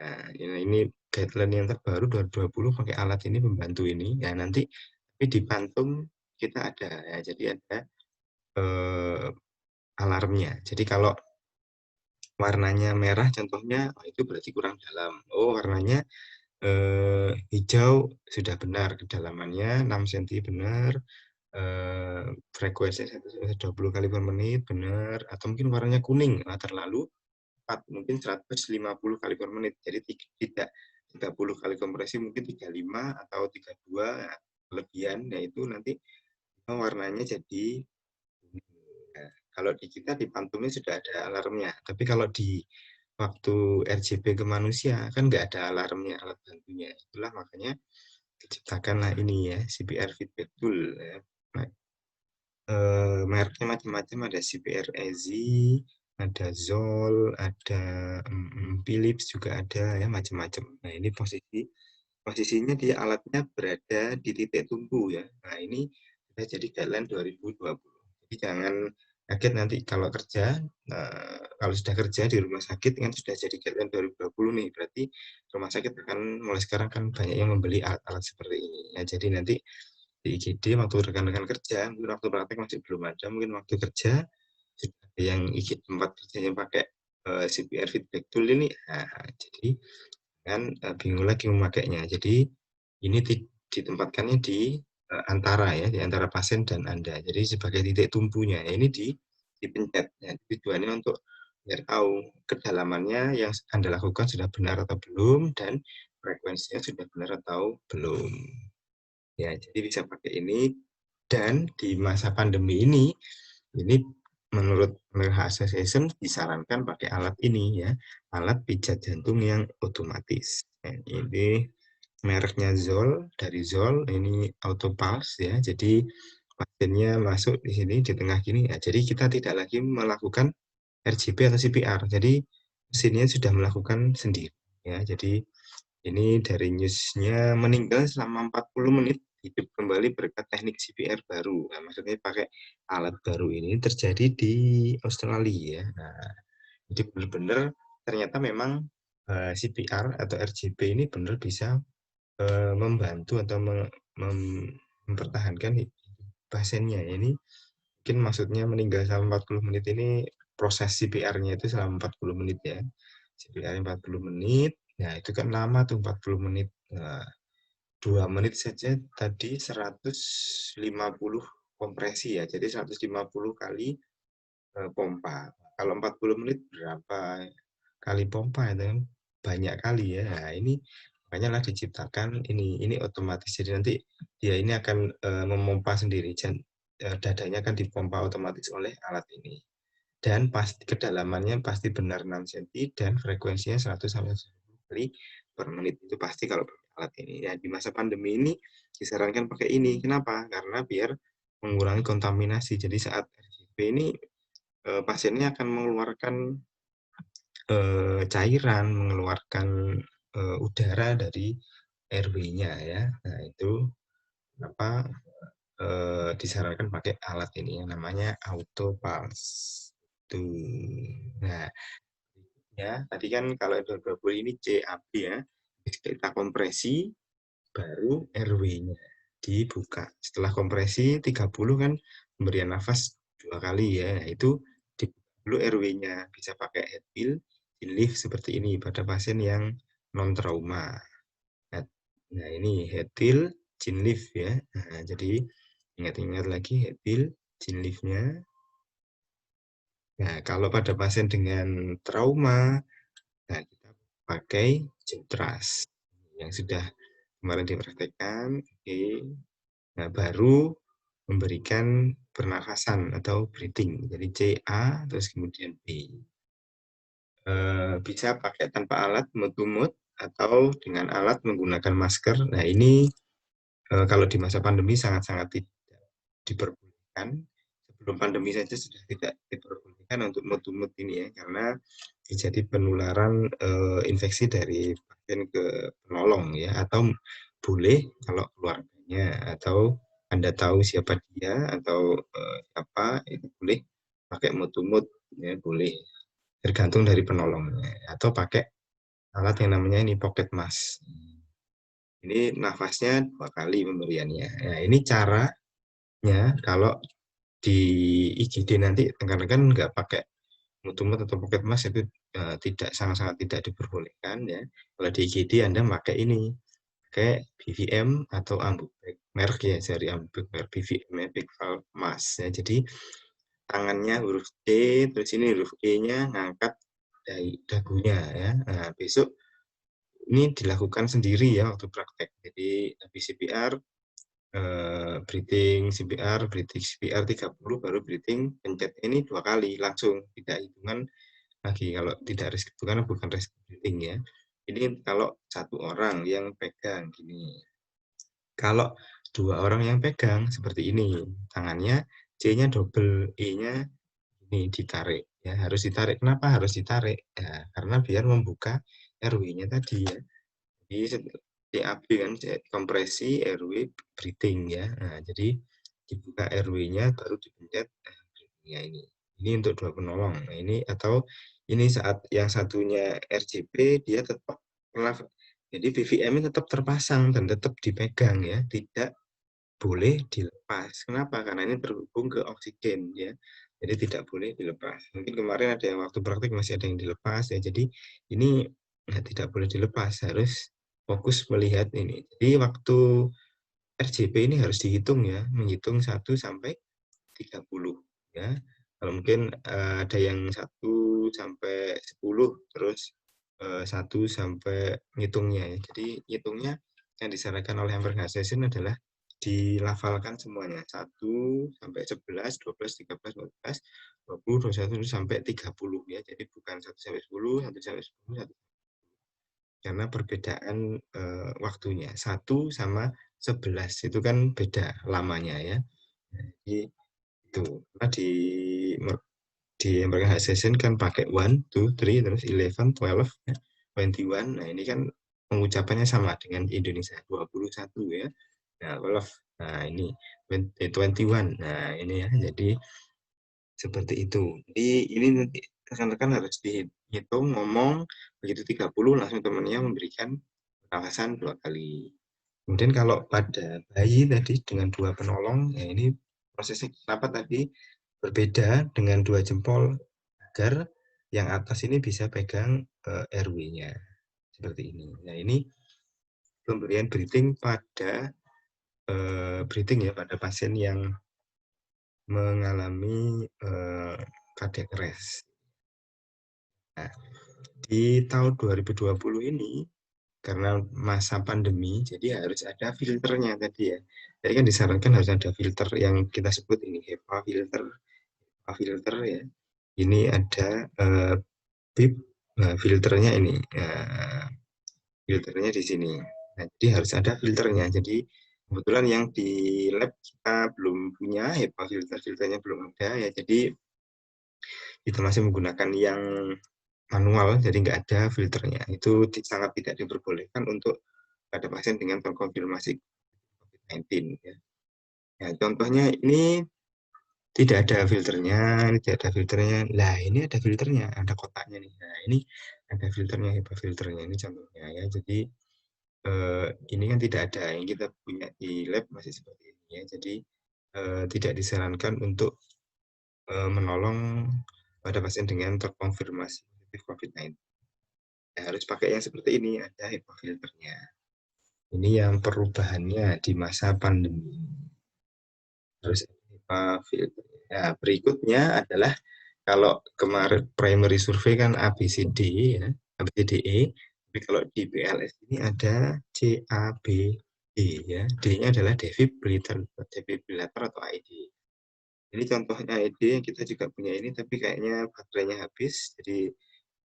Nah, ini guideline yang terbaru 2020 pakai alat ini, pembantu ini. Ya, nanti tapi di Pantum kita ada ya, jadi ada alarmnya. Jadi kalau warnanya merah contohnya, oh, itu berarti kurang dalam. Oh, warnanya hijau sudah benar, kedalamannya 6 cm benar, frekuensinya 120 kali per menit benar, atau mungkin warnanya kuning, terlalu cepat, mungkin 150 kali per menit, jadi tidak 30 kali kompresi, mungkin 35 atau 32 ya, kelebihan, ya itu nanti warnanya jadi kuning. Nah, kalau di kita di Pantumnya sudah ada alarmnya, tapi kalau di waktu RJP ke manusia kan nggak ada alarmnya, alat bantunya. Itulah makanya diciptakanlah ini ya, CPR feedback tool ya. Nah, mereknya macam-macam, ada CPR Easy, ada Zoll, ada Philips juga ada ya, macam-macam. Nah, ini posisinya dia alatnya berada di titik tumpu ya. Nah, ini sudah jadi guideline 2020. Jadi jangan kaget nanti kalau kerja, kalau sudah kerja di rumah sakit kan sudah jadi guideline 2020 nih, berarti rumah sakit akan mulai sekarang kan banyak yang membeli alat-alat seperti ini. Ya, jadi nanti di IGD waktu rekan-rekan kerja, mungkin waktu praktek masih belum ada, mungkin waktu kerja sudah ada yang IGD tempat kerjanya pakai CPR feedback tool ini. Nah, jadi kan bingung lagi memakainya. Jadi ini ditempatkannya di antara ya, di antara pasien dan Anda. Jadi sebagai titik tumpunya. Ya, ini dipencet. Ya, tujuannya untuk biar tahu kedalamannya yang Anda lakukan sudah benar atau belum, dan frekuensinya sudah benar atau belum. Ya, jadi bisa pakai ini. Dan di masa pandemi ini menurut Health Association disarankan pakai alat ini ya, alat pijat jantung yang otomatis. Nah, ini mereknya Zoll, dari Zoll, ini auto pulse ya. Jadi pasiennya masuk di sini di tengah gini ya. Jadi kita tidak lagi melakukan RJP atau CPR. Jadi mesinnya sudah melakukan sendiri ya. Jadi ini dari newsnya, meninggal selama 40 menit, hidup kembali berkat teknik CPR baru. Nah, maksudnya pakai alat baru ini terjadi di Australia. Nah, jadi benar-benar ternyata memang CPR atau RJP ini benar bisa membantu atau mempertahankan pasiennya. Ini mungkin maksudnya meninggal selama 40 menit ini proses CPR-nya itu selama 40 menit ya. CPR 40 menit, nah itu kan lama tuh 40 menit. Nah, 2 menit saja tadi 150 kompresi ya, jadi 150 kali pompa. Kalau 40 menit berapa kali pompa itu kan banyak kali ya. Nah, ini makanya lah diciptakan ini otomatis. Jadi nanti dia ini akan memompa sendiri, dadanya akan dipompa otomatis oleh alat ini. Dan pasti kedalamannya pasti benar 6 cm dan frekuensinya 100 sampai 120 kali per menit, itu pasti kalau pakai alat ini. Ya, di masa pandemi ini disarankan pakai ini. Kenapa? Karena biar mengurangi kontaminasi. Jadi saat RJP ini pasiennya akan mengeluarkan cairan, mengeluarkan udara dari RW-nya ya. Nah, itu kenapa disarankan pakai alat ini yang namanya auto pulse. Tuh. Nah, ya. Tadi kan kalau 220 ini CAB ya. Kita kompresi, baru RW-nya dibuka. Setelah kompresi 30 kan pemberian nafas 2 kali ya. Nah, itu dibuka dulu RW-nya. Bisa pakai head pill, lift seperti ini pada pasien yang non trauma. Nah, ini head pill, chin lift ya. Nah, jadi ingat-ingat lagi head pill, chin lift-nya. Nah, kalau pada pasien dengan trauma, nah kita pakai Jetras yang sudah kemarin dipraktekkan. Oke. Nah, baru memberikan pernafasan atau breathing. Jadi C, A, terus kemudian B. Bisa pakai tanpa alat, mut-to-mut, atau dengan alat menggunakan masker. Nah, ini kalau di masa pandemi sangat-sangat tidak diperbolehkan. Sebelum pandemi saja sudah tidak diperbolehkan untuk mut-to-mut ini ya, karena terjadi penularan infeksi dari pasien ke penolong ya, atau boleh kalau keluarganya atau Anda tahu siapa dia atau siapa, itu boleh pakai mut-to-mut ya, boleh tergantung dari penolongnya, atau pakai alat yang namanya ini pocket mask. Ini nafasnya 2 kali pemberiannya. Nah, ini caranya kalau di IGD nanti rekan-rekan nggak pakai mut-to-mut atau pocket mask itu tidak, sangat-sangat tidak diperbolehkan ya. Kalau di IGD Anda pakai ini, pakai BVM atau ambubek, merek ya dari ambubek, merek BVM ya, big valve mask ya. Jadi tangannya huruf C, terus ini huruf E-nya ngangkat dari dagunya ya. Nah, besok ini dilakukan sendiri ya waktu praktek. Jadi habis CPR, breathing CPR, breathing CPR 30, baru breathing pencet ini 2 kali langsung, tidak hitungan lagi. Kalau tidak risk itu karena bukan risk breathing ya. Ini kalau 1 orang yang pegang gini. Kalau 2 orang yang pegang seperti ini, tangannya C-nya double, E-nya ini ditarik ya, harus ditarik. Kenapa harus ditarik? Ya, karena biar membuka RW-nya tadi ya. Jadi CAB kan kompresi, RW breathing ya. Nah, jadi dibuka RW-nya baru dipencet breathing-nya ini. Ini untuk 2 penolong. Nah, ini atau ini saat yang satunya RJP dia tetap jadi BVM-nya tetap terpasang dan tetap dipegang ya, tidak boleh dilepas. Kenapa? Karena ini terhubung ke oksigen ya. Jadi tidak boleh dilepas. Mungkin kemarin ada yang waktu praktik masih ada yang dilepas ya. Jadi ini tidak boleh dilepas, harus fokus melihat ini. Jadi waktu RJP ini harus dihitung ya, menghitung 1 sampai 30 ya. Kalau mungkin ada yang 1 sampai 10 terus 1 sampai ngitungnya ya. Jadi ngitungnya yang disarankan oleh American Association adalah dilafalkan semuanya 1 sampai 11, 12, 13, 14, 20, 21 sampai 30 ya. Jadi bukan 1 sampai 10, 1 sampai 10, 1 karena perbedaan waktunya 1 sama 11 itu kan beda lamanya ya. Jadi itu karena di American Heart Association kan pakai 1, 2, 3 terus 11, 12, ya, 21. Nah, ini kan pengucapannya sama dengan Indonesia 21 ya. Nah, 12. Nah, ini 21. Nah, ini ya. Jadi seperti itu. Jadi ini nanti rekan-rekan harus dihitung, ngomong begitu 30 langsung temannya memberikan pernafasan 2 kali. Kemudian kalau pada bayi tadi dengan 2 penolong, ya ini prosesnya kenapa tadi berbeda dengan 2 jempol agar yang atas ini bisa pegang RW-nya seperti ini. Nah, ini pemberian breathing pada breathing ya pada pasien yang mengalami cardiac arrest. Nah, di tahun 2020 ini karena masa pandemi, jadi harus ada filternya tadi ya. Jadi kan disarankan harus ada filter yang kita sebut ini HEPA filter ya. Ini ada BIP, nah, filternya ini, filternya di sini. Nah, jadi harus ada filternya. Jadi kebetulan yang di lab kita belum punya HEPA filternya belum ada ya. Jadi kita masih menggunakan yang manual, jadi nggak ada filternya. Itu sangat tidak diperbolehkan untuk pada pasien dengan terkonfirmasi COVID-19 ya. Nah, contohnya ini tidak ada filternya, ini tidak ada filternya. Lah, ini ada filternya, ada kotaknya nih. Nah, ini ada filternya, HEPA filternya. Ini contohnya ya. Jadi ini kan tidak ada, yang kita punya di lab masih seperti ini ya. Jadi tidak disarankan untuk menolong pada pasien dengan terkonfirmasi positif COVID-19. Ya, harus pakai yang seperti ini, ada HEPA filternya. Ini yang perubahannya di masa pandemi. Harus HEPA filter. Nah, berikutnya adalah kalau kemarin primary survey kan ABCD ya, ABCDE, tapi kalau di BLS ini ada CABD ya. D-nya adalah defibrillator atau AED. Ini contohnya AED yang kita juga punya ini, tapi kayaknya baterainya habis. Jadi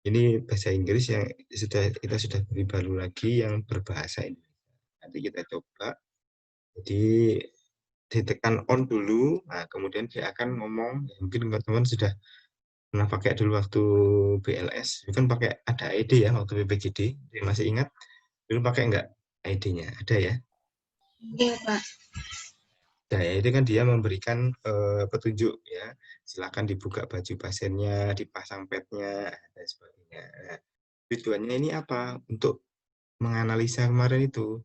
ini bahasa Inggris yang kita sudah beri baru lagi yang berbahasa Indonesia. Nanti kita coba. Jadi ditekan on dulu, nah kemudian dia akan ngomong. Mungkin teman-teman sudah pernah pakai dulu waktu BLS, itu kan pakai ada AED ya waktu BPJD. Masih ingat? Dulu pakai enggak AED-nya? Ada ya? Iya, Pak. Nah, ya, itu kan dia memberikan petunjuk ya. Silakan dibuka baju pasiennya, dipasang padnya, dan sebagainya. Nah, tujuannya ini apa? Untuk menganalisa kemarin itu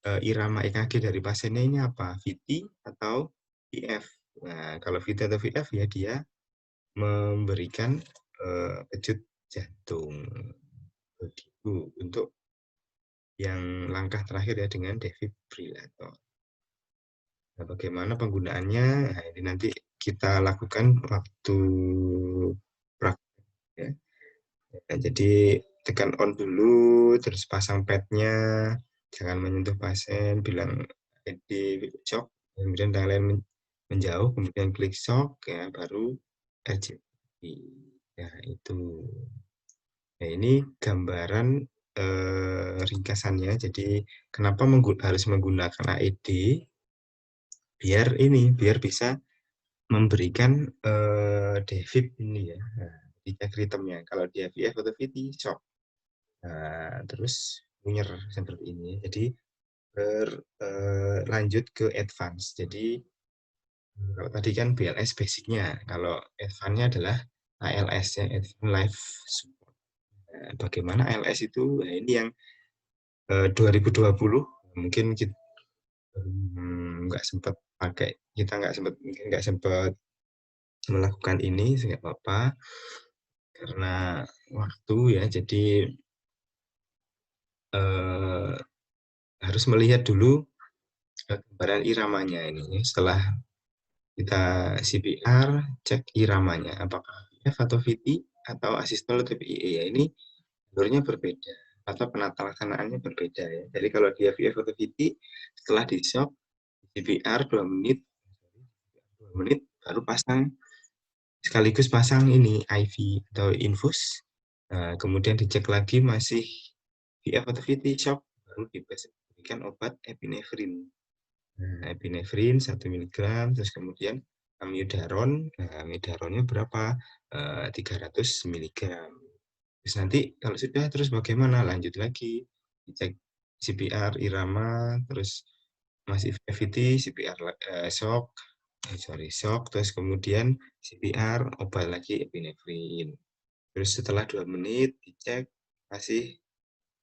irama EKG dari pasiennya ini apa? VT atau VF. Nah, kalau VT atau VF ya dia memberikan kejut jantung. Begitu untuk yang langkah terakhir ya dengan defibrillator. Nah, bagaimana penggunaannya? Nah, ini nanti kita lakukan waktu praktek ya. Nah, jadi tekan on dulu, terus pasang padnya, jangan menyentuh pasien, bilang di shock, kemudian tangan lain menjauh, kemudian klik shock, ya baru RCP. Ya itu. Nah, ini gambaran ringkasannya. Jadi kenapa harus menggunakan AED? Biar bisa memberikan defib ini ya. Nah, dicek ritmenya. Kalau dia VF atau VT, shock. Nah, terus munyer seperti ini. Jadi berlanjut ke advance. Jadi kalau tadi kan BLS basicnya, kalau advance-nya adalah ALS ya, Advanced Life Support. Nah, bagaimana ALS itu? Nah, ini yang 2020 mungkin kita nggak sempat pakai, kita nggak sempat melakukan ini, nggak apa-apa karena waktu ya. Jadi harus melihat dulu gambaran iramanya ini. Setelah kita CPR, cek iramanya apakah VF atau VT atau asistol atau PIE ya. Ini jalurnya berbeda atau penata laksanaannya berbeda ya. Jadi kalau dia VF atau VT, setelah di shock CPR 2 menit baru sekaligus pasang ini IV atau infus. Nah, kemudian dicek lagi masih VF atau VT shock, baru diberikan obat epinefrin. Nah, epinefrin 1 mg, terus kemudian amiodaron. Nah, amiodaronnya berapa? 300 mg. Terus nanti kalau sudah, terus bagaimana? Lanjut lagi, dicek CPR, irama, terus masih VT, CPR shock, shock, terus kemudian CPR, obat lagi epinefrin. Terus setelah 2 menit dicek masih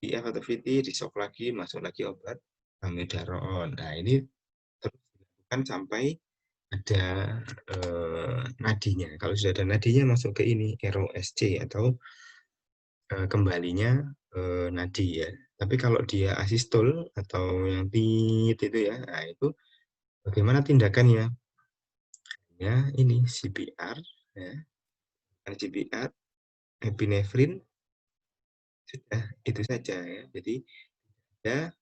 VF atau VT, di shock lagi, masuk lagi obat amiodaron. Nah, ini terus dilakukan sampai ada nadinya. Kalau sudah ada nadinya, masuk ke ini ROSC atau kembalinya nadi ya. Tapi kalau dia asistol atau yang tit itu ya, nah itu bagaimana tindakannya? Ya, ini CPR ya. CPR, epinefrin, sudah itu saja ya. Jadi ada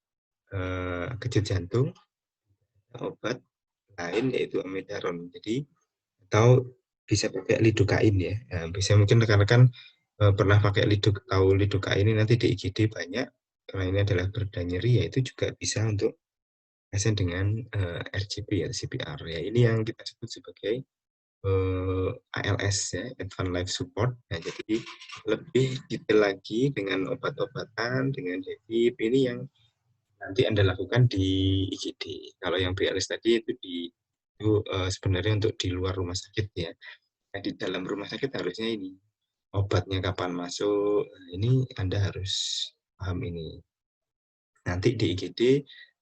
kejut jantung, obat lain yaitu amiodaron. Jadi atau bisa pakai lidokain ya. Nah, bisa mungkin rekan-rekan pernah pakai lidokain ini nanti di IGD banyak, karena ini adalah berda nyeri, ya itu juga bisa untuk pasien dengan RCP ya, CPR ya. Ini yang kita sebut sebagai ALS ya, Advanced Life Support. Nah, jadi lebih detail lagi dengan obat-obatan, dengan defib, ini yang nanti Anda lakukan di IGD. Kalau yang BLS tadi itu di Itu sebenarnya untuk di luar rumah sakit ya. Nah, di dalam rumah sakit harusnya ini obatnya kapan masuk. Nah, ini Anda harus paham ini. Nanti di IGD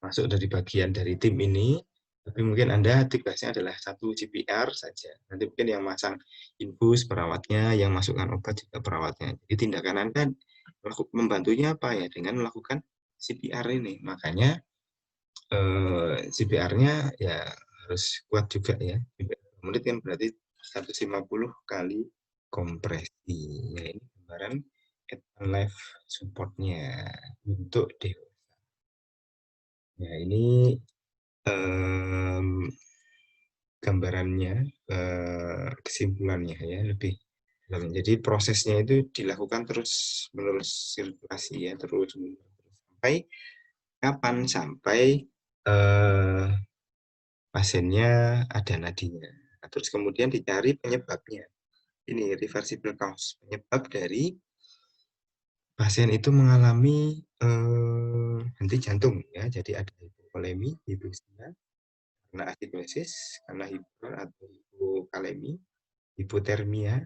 masuk dari bagian dari tim ini, tapi mungkin Anda tugasnya adalah satu CPR saja. Nanti mungkin yang masang infus perawatnya, yang masukkan obat juga perawatnya. Jadi tindakan Anda membantunya apa ya? Dengan melakukan CPR ini. Makanya CPR-nya ya harus kuat juga ya. 3 menit kan berarti 150 kali kompresi. Ya, ini gambaran life support-nya untuk dewasa. Ya, ini gambarannya, kesimpulannya ya lebih dalam. Jadi prosesnya itu dilakukan terus menerus sirkulasi ya, terus sampai kapan? Sampai pasiennya ada nadinya. Nah, terus kemudian dicari penyebabnya. Ini reversible cause, penyebab dari pasien itu mengalami henti jantung ya. Jadi ada hipovolemi, hipoksia, karena acidosis, karena hiper atau hipokalemi, hipotermia,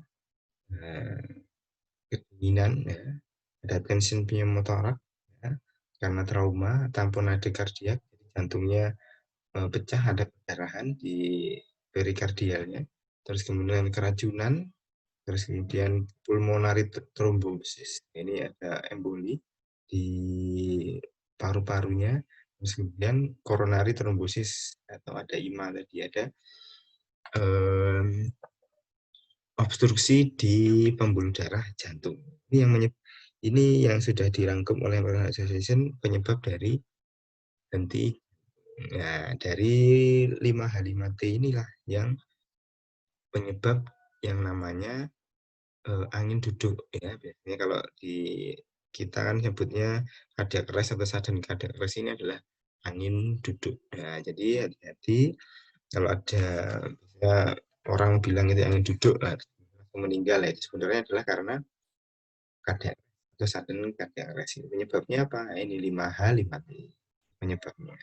kedinginan, ya, ada tension pneumotorak, ya, karena trauma, tamponade kardiak, jantungnya pecah, ada perdarahan di perikardialnya, terus kemudian keracunan, terus kemudian pulmonary thrombosis, ini ada emboli di paru-parunya, terus kemudian coronary thrombosis atau ada IMA tadi, ada obstruksi di pembuluh darah jantung. Ini yang sudah dirangkum oleh American Association penyebab dari henti. Nah, dari 5H5T inilah yang penyebab yang namanya angin duduk ya. Biasanya kalau di kita kan sebutnya cardiac arrest atau sudden cardiac arrest, ini adalah angin duduk. Nah, jadi hati-hati kalau ada ya, orang bilang itu angin duduk lah, meninggal ya, itu sebenarnya adalah karena cardiac atau sudden cardiac arrest. Penyebabnya apa? Ini 5H5T penyebabnya.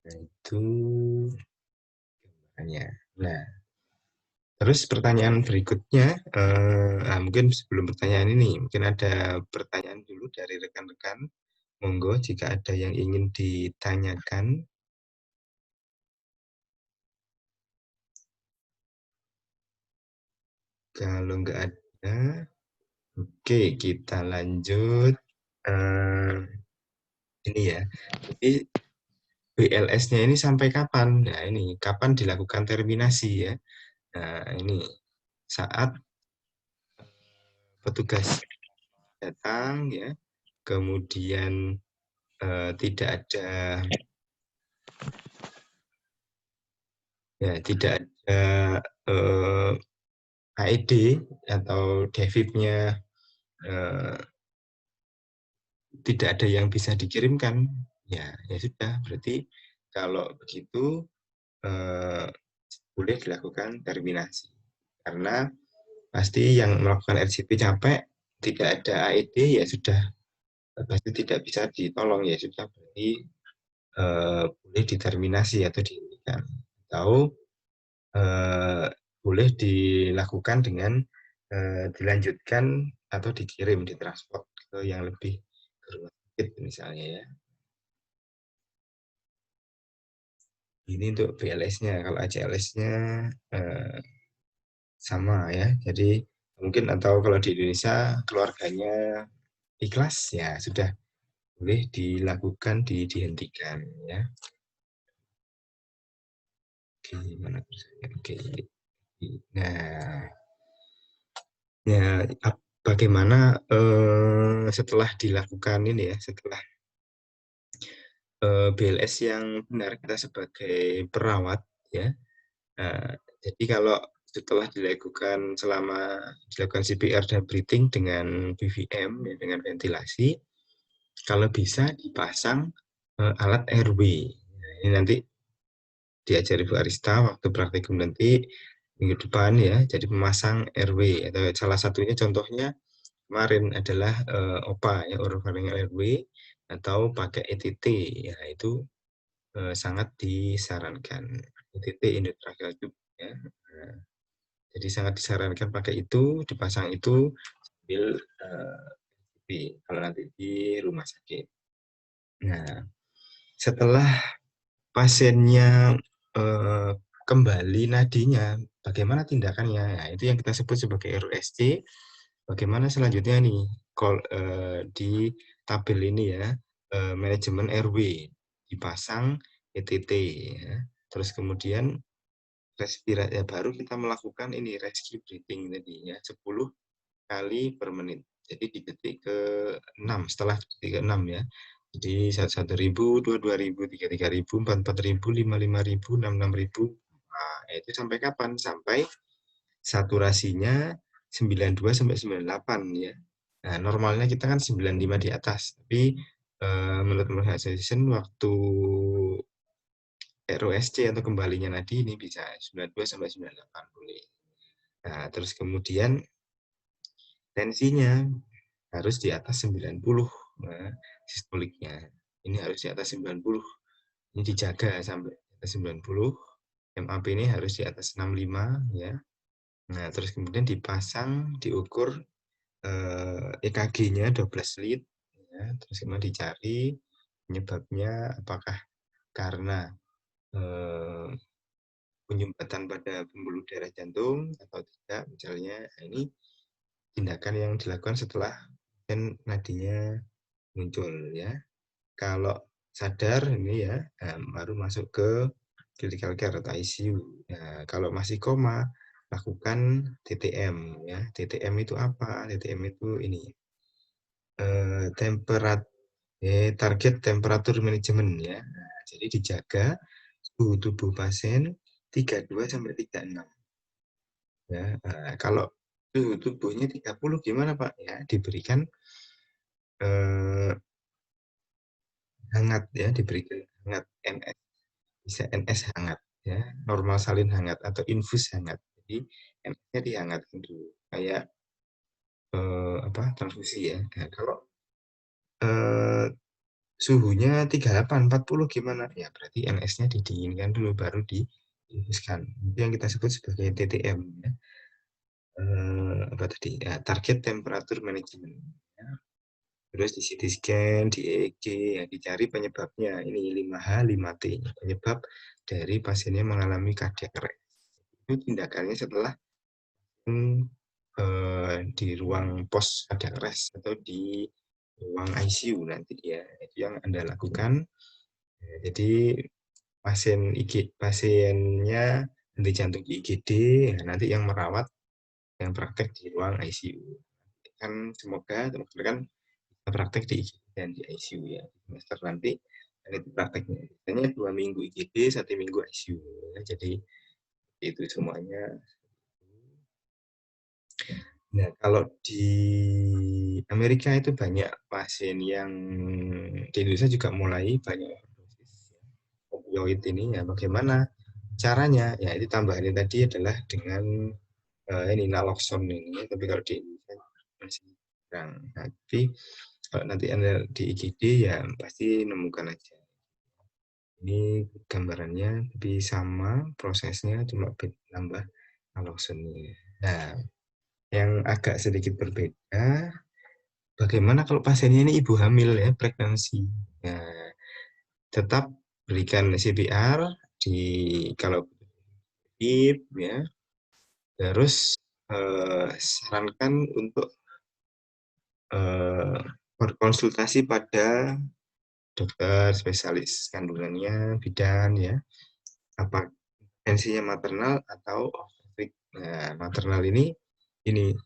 Nah, itu hanya. Nah, terus pertanyaan berikutnya, mungkin sebelum pertanyaan ini, mungkin ada pertanyaan dulu dari rekan-rekan. Monggo jika ada yang ingin ditanyakan. Kalau nggak ada, oke, kita lanjut. Ini ya, jadi BLS-nya ini sampai kapan? Nah, ini kapan dilakukan terminasi ya? Nah, ini saat petugas datang ya, kemudian tidak ada AED atau DEVIP-nya tidak ada yang bisa dikirimkan, ya sudah, berarti kalau begitu boleh dilakukan terminasi. Karena pasti yang melakukan RCP capek, tidak ada AED, ya sudah, pasti tidak bisa ditolong, ya sudah, berarti boleh diterminasi atau dihentikan. Atau boleh dilakukan dengan dilanjutkan atau dikirim, ditransport ke yang lebih ke rumah sakit misalnya ya. Ini untuk BLS-nya, kalau ACLS-nya sama ya. Jadi mungkin atau kalau di Indonesia keluarganya ikhlas ya sudah boleh dilakukan dihentikan ya. Gimana? Oke. Nah, ya bagaimana setelah dilakukan ini ya, setelah BLS yang benar kita sebagai perawat ya. Jadi kalau setelah dilakukan CPR dan breathing dengan BVM ya, dengan ventilasi, kalau bisa dipasang alat RW. Nah, ini nanti diajari Bu Arista waktu praktikum nanti minggu depan ya. Jadi memasang RW atau salah satunya contohnya kemarin adalah OPA ya, oropharyngeal RW, atau pakai ETT ya, itu sangat disarankan UTT endotracheal tube ya. Nah, jadi sangat disarankan pakai itu, dipasang itu sambil kalau nanti di rumah sakit. Nah, setelah pasiennya kembali nadinya, bagaimana tindakannya? Nah, itu yang kita sebut sebagai RUSC. Bagaimana selanjutnya nih? Di tabel ini ya, manajemen RW dipasang ETT ya. Terus kemudian respirasi ya, baru kita melakukan ini rescue breathing tadi ya, 10 kali per menit. Jadi di detik ke-6, setelah detik ke-6 ya. Jadi 1.000, 2.000, 3.000, 4.000, 5.000, 6.000. Nah, itu sampai kapan? Sampai saturasinya 92 sampai 98 ya. Nah, normalnya kita kan 95 di atas, tapi menurut World Association waktu ROSC atau kembalinya nadi ini bisa 92 sampai 98 boleh. Nah, terus kemudian tensinya harus di atas 90. Nah, sistoliknya ini harus di atas 90. Ini dijaga sampai di atas 90. MAP ini harus di atas 65 ya. Nah, terus kemudian dipasang, diukur EKG-nya 12 lead ya. Terus kemudian dicari penyebabnya apakah karena penyumbatan pada pembuluh darah jantung atau tidak misalnya. Nah, ini tindakan yang dilakukan setelah nadinya muncul ya. Kalau sadar ini ya baru masuk ke critical care atau ICU. Nah, kalau masih koma lakukan TTM ya. TTM itu apa? TTM itu ini target temperatur manajemen ya. Nah, jadi dijaga suhu tubuh pasien 32 sampai 36 ya. Nah, kalau suhu tubuhnya 30 gimana Pak? Ya, diberikan hangat ya, diberikan hangat NS, bisa NS hangat ya, normal salin hangat atau infus hangat. Jadi NS-nya dihangatkan dulu kayak transfusi ya. Nah, kalau suhunya 38 40 gimana? Ya berarti NS-nya didinginkan dulu baru diinfuskan. Itu yang kita sebut sebagai TTM ya. Apa tadi? Ya, target temperatur management ya. Terus di CT scan, di EEG, ya, dicari penyebabnya. Ini 5H, 5T, penyebab dari pasiennya mengalami cardiac arrest. Itu tindakannya setelah di ruang pos cardiac arrest atau di ruang ICU nanti ya. Itu yang Anda lakukan. Jadi pasiennya henti jantung di IGD, ya, nanti yang merawat, yang praktek di ruang ICU. Kan semoga kan praktek di IGD dan di ICU ya semester nanti. Dan itu prakteknya biasanya 2 minggu IGD 1 minggu ICU ya. Jadi itu semuanya. Nah kalau di Amerika itu banyak pasien yang di Indonesia juga mulai banyak opioid ini ya. Bagaimana caranya? Ya itu tambahannya tadi adalah dengan ini naloxone ini. Tapi kalau di Indonesia masih kurang. Nah, tapi kalau nanti Anda di IGD ya pasti nemukan aja. Ini gambarannya tapi sama prosesnya cuma nambah naloxone. Nah, yang agak sedikit berbeda, bagaimana kalau pasiennya ini ibu hamil ya, pregnancy. Nah, tetap berikan CPR kalau ya. Terus sarankan untuk berkonsultasi pada dokter spesialis kandungannya, bidan ya, apa tensinya maternal atau obstetrik. Nah, maternal ini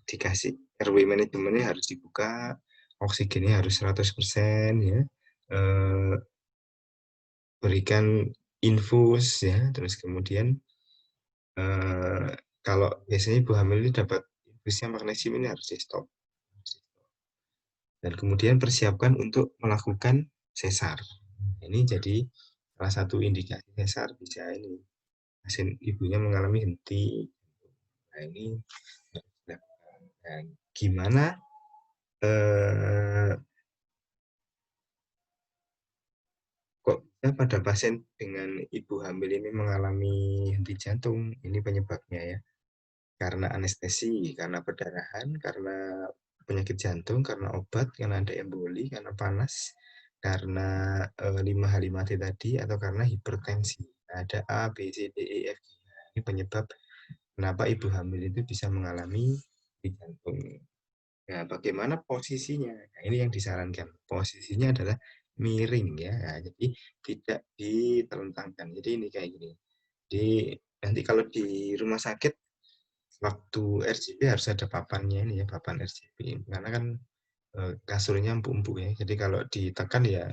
dikasih RW manajemennya harus dibuka, oksigennya harus 100% ya, berikan infus ya, terus kemudian kalau biasanya ibu hamil ini dapat infusnya magnesium ini harus di stop. Dan kemudian persiapkan untuk melakukan sesar. Ini jadi salah satu indikasi sesar bisa ini pasien ibunya mengalami henti. Nah ini dan gimana kok Ya, pada pasien dengan ibu hamil ini mengalami henti jantung, ini penyebabnya ya. Karena anestesi, karena perdarahan, karena penyakit jantung, karena obat, karena ada emboli, karena panas, karena 5 hal 5T tadi, atau karena hipertensi. Ada A, B, C, D, E, F, G. Ini penyebab kenapa ibu hamil itu bisa mengalami henti jantung. Nah, bagaimana posisinya? Nah, ini yang disarankan. Posisinya adalah miring ya. Nah, jadi tidak ditelentangkan. Jadi ini kayak gini. Jadi nanti kalau di rumah sakit waktu RJP harus ada papannya ini ya, papan RJP. Karena kan kasurnya empuk-empuk ya. Jadi kalau ditekan ya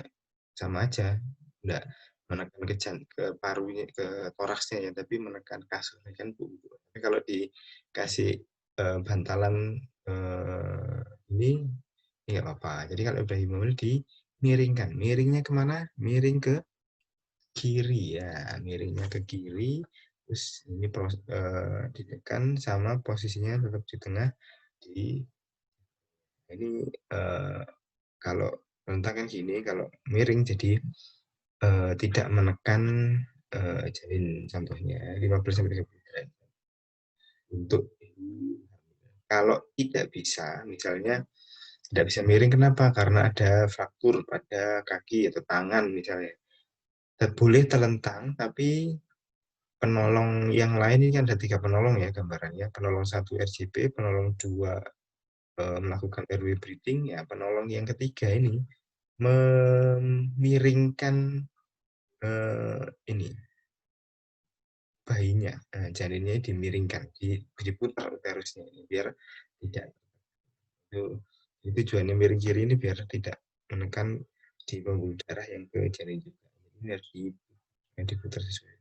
sama aja. Enggak menekan ke parunya, ke toraksnya ya, tapi menekan kasurnya kan empuk-empuk. Tapi kalau dikasih bantalan ini nggak apa-apa. Jadi kalau udah hamil dimiringkan. Miringnya kemana? Miring ke kiri ya. Miringnya ke kiri. Terus ini ditekan sama posisinya tetap di tengah. Ini kalau rentang kan gini, kalau miring jadi tidak menekan janin contohnya 15-30 derajat. Untuk kalau tidak bisa, misalnya tidak bisa miring, kenapa? Karena ada fraktur pada kaki atau tangan misalnya. Boleh terlentang, tapi penolong yang lain ini kan ada 3 penolong ya gambarannya. Penolong 1 RJP, penolong 2 melakukan airway breathing, ya penolong yang ketiga ini memiringkan ini bayinya, janinnya dimiringkan, diputar uterusnya ini biar tidak itu tujuannya miring kiri ini biar tidak menekan di pembuluh darah yang ke janin juga. Ini harus diputar sesuai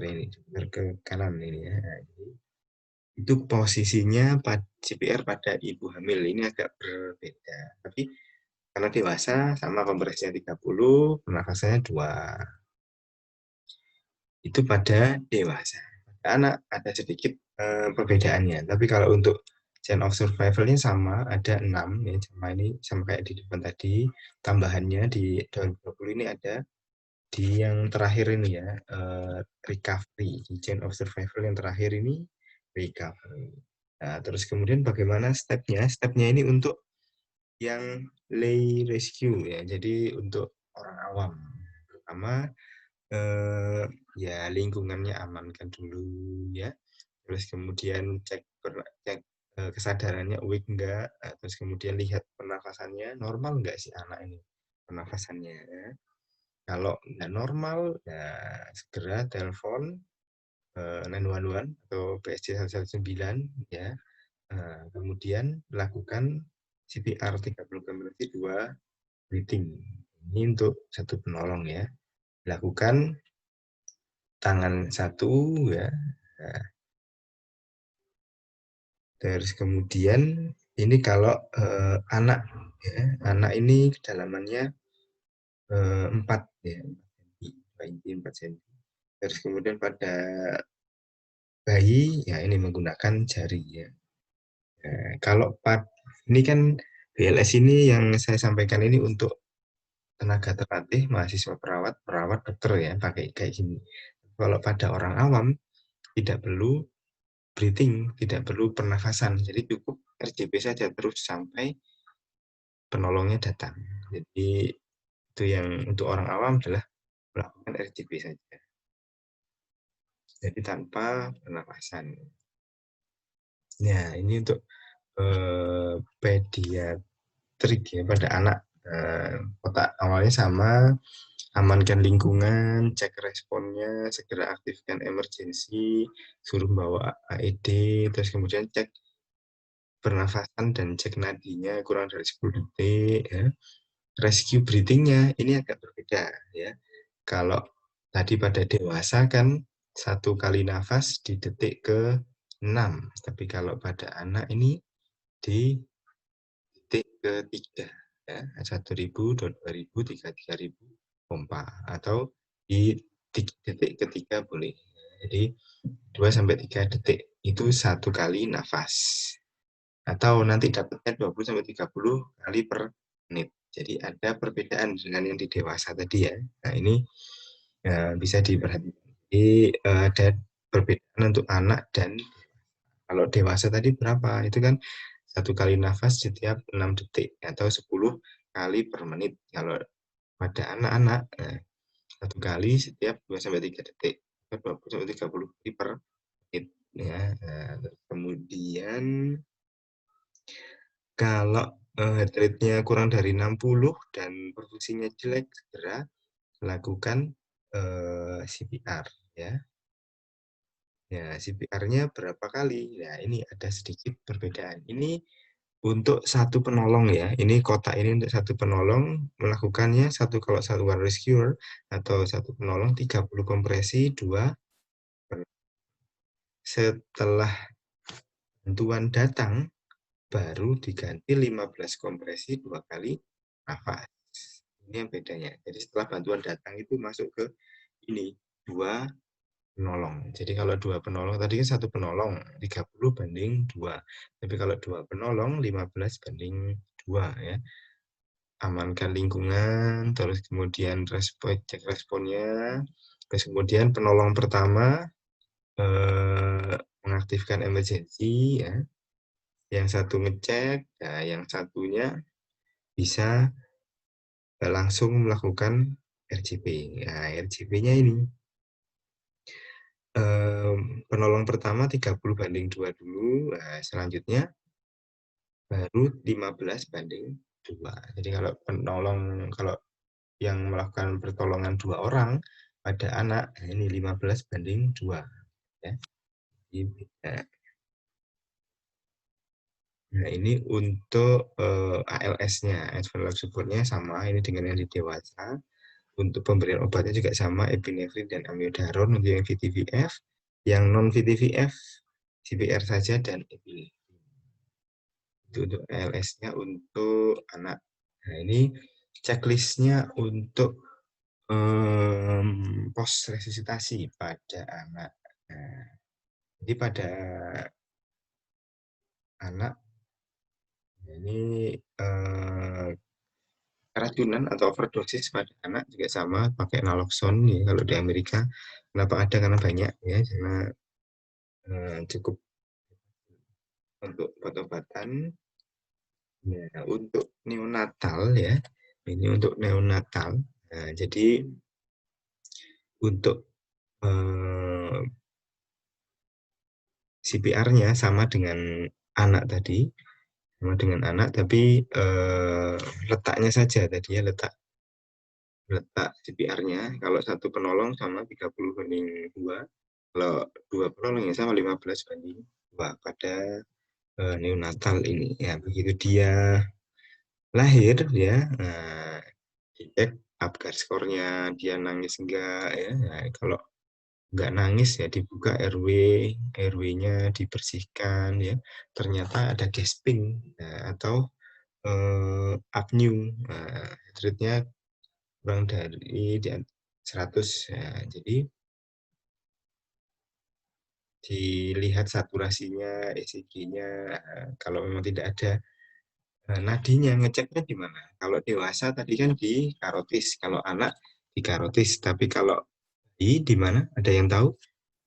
ini, diputar ke kanan ini ya. Nah, itu posisinya CPR pada ibu hamil ini agak berbeda. Tapi karena dewasa sama kompresinya 30, pernafasannya 2. Itu pada dewasa. Pada anak ada sedikit perbedaannya. Tapi kalau untuk chain of survival-nya sama, ada 6 ya, sama kayak di depan tadi. Tambahannya di 2020 ini ada di yang terakhir ini ya, recovery. Di chain of survival yang terakhir ini recovery. Nah, terus kemudian bagaimana stepnya? Stepnya ini untuk yang lay rescue ya. Jadi untuk orang awam, pertama ya lingkungannya amankan dulu ya. Terus kemudian cek kesadarannya awake enggak, terus kemudian lihat pernafasannya normal enggak sih anak ini pernafasannya ya. Kalau enggak normal ya segera telepon 911 atau PSC 119 ya. Kemudian lakukan CPR 30 kali 2 breathing. Ini untuk satu penolong ya. Lakukan tangan satu ya. Nah, terus kemudian ini kalau anak ya, anak ini kedalamannya 4 ya, 4 cm. Terus kemudian pada bayi ya ini menggunakan jari ya. Nah, kalau ini kan BLS ini yang saya sampaikan ini untuk tenaga terlatih, mahasiswa perawat dokter ya, pakai kayak gini. Kalau pada orang awam tidak perlu breathing, tidak perlu pernafasan. Jadi cukup RJP saja terus sampai penolongnya datang. Jadi itu yang untuk orang awam adalah melakukan RJP saja. Jadi tanpa pernafasan. Nah, ini untuk pediatrik ya pada anak. Kotak awalnya sama, amankan lingkungan, cek responnya, segera aktifkan emergency, suruh bawa AED, terus kemudian cek pernafasan dan cek nadinya kurang dari 10 detik ya. Rescue breathing-nya ini agak berbeda ya. Kalau tadi pada dewasa kan 1 kali nafas di detik ke-6, tapi kalau pada anak ini di detik ke-3 ya, 1.000, 2.000, 3.000 pompa atau di detik ke-3 boleh. Jadi 2-3 detik itu 1 kali nafas. Atau nanti dapatnya 20-30 kali per menit. Jadi ada perbedaan dengan yang di dewasa tadi ya. Nah ini bisa diperhatikan. Jadi ada perbedaan untuk anak dan kalau dewasa tadi berapa? Itu kan 1 kali nafas setiap 6 detik atau 10 kali per menit. Kalau pada anak-anak 1 kali setiap 2-3 detik. 20-30 kali per menit. Ya. Kemudian kalau heart rate-nya kurang dari 60 dan perfusinya jelek, segera lakukan CPR ya. Ya, CPR-nya berapa kali? Nah, ini ada sedikit perbedaan. Ini untuk satu penolong ya. Ini kotak ini untuk satu penolong melakukannya kalau satu one rescuer atau satu penolong 30 kompresi, 2 setelah bantuan datang baru diganti 15 kompresi 2 kali nafas. Ini yang bedanya. Jadi setelah bantuan datang itu masuk ke ini 2 penolong. Jadi kalau 2 penolong tadi kan 1 penolong 30 banding 2. Tapi kalau 2 penolong 15 banding 2 ya. Amankan lingkungan, terus kemudian cek responnya, terus kemudian penolong pertama mengaktifkan emergency ya. Yang satu ngecek, nah yang satunya bisa langsung melakukan RCP. Nah, RCP-nya ini penolong pertama 30 banding 2 dulu, nah, selanjutnya baru 15 banding 2. Jadi kalau yang melakukan pertolongan 2 orang pada anak, ini 15 banding 2. Ya. Nah, ini untuk ALS-nya, advance life support-nya sama, ini dengan yang di dewasa. Untuk pemberian obatnya juga sama, epinefrin dan amiodaron untuk yang VTVF. Yang non-VTVF, CPR saja dan epinefrin. Itu untuk ALS-nya untuk anak. Nah, ini checklist-nya untuk post resusitasi pada anak. Nah, jadi pada anak ini keracunan atau overdosis pada anak juga sama pakai naloxone ya kalau di Amerika. Kenapa ada? Karena banyak ya, karena cukup untuk obat-obatan. Nah, untuk neonatal ya, ini untuk neonatal. Nah, jadi untuk CPR-nya sama dengan anak tadi, tapi letaknya saja tadi ya, letak CPR-nya. Kalau satu penolong sama 30 banding 2, kalau 2 penolong ya sama 15 banding 2 pada neonatal ini. Ya, begitu dia lahir ya, dicek Apgar skornya, dia nangis enggak ya. Nah, kalau nggak nangis ya dibuka RW-nya dibersihkan ya. Ternyata ada gasping atau apneu. Nah, rate-nya kurang dari 100 ya. Jadi dilihat saturasinya, ECG-nya. Kalau memang tidak ada nadinya, ngeceknya di mana? Kalau dewasa tadi kan di karotis, kalau anak di karotis. Tapi kalau bayi di mana? Ada yang tahu?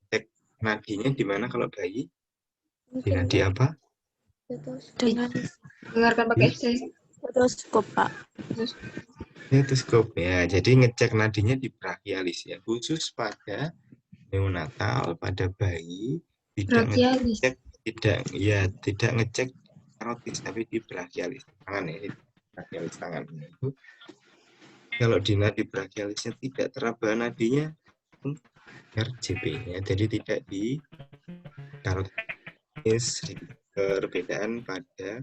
Cek nadinya di mana kalau bayi? Di nadi apa? Dengan Dengarkan pakai stetoskop, Pak. Stetoskop ya. Jadi ngecek nadinya di brachialis ya. Khusus pada neonatal, pada bayi tidak Brachialis. ngecek tidak ngecek karotis tapi di brachialis tangan ya. Brachialis tangan itu kalau di nadi brachialisnya tidak teraba nadinya RCP ya. Jadi tidak di karotis, perbedaan pada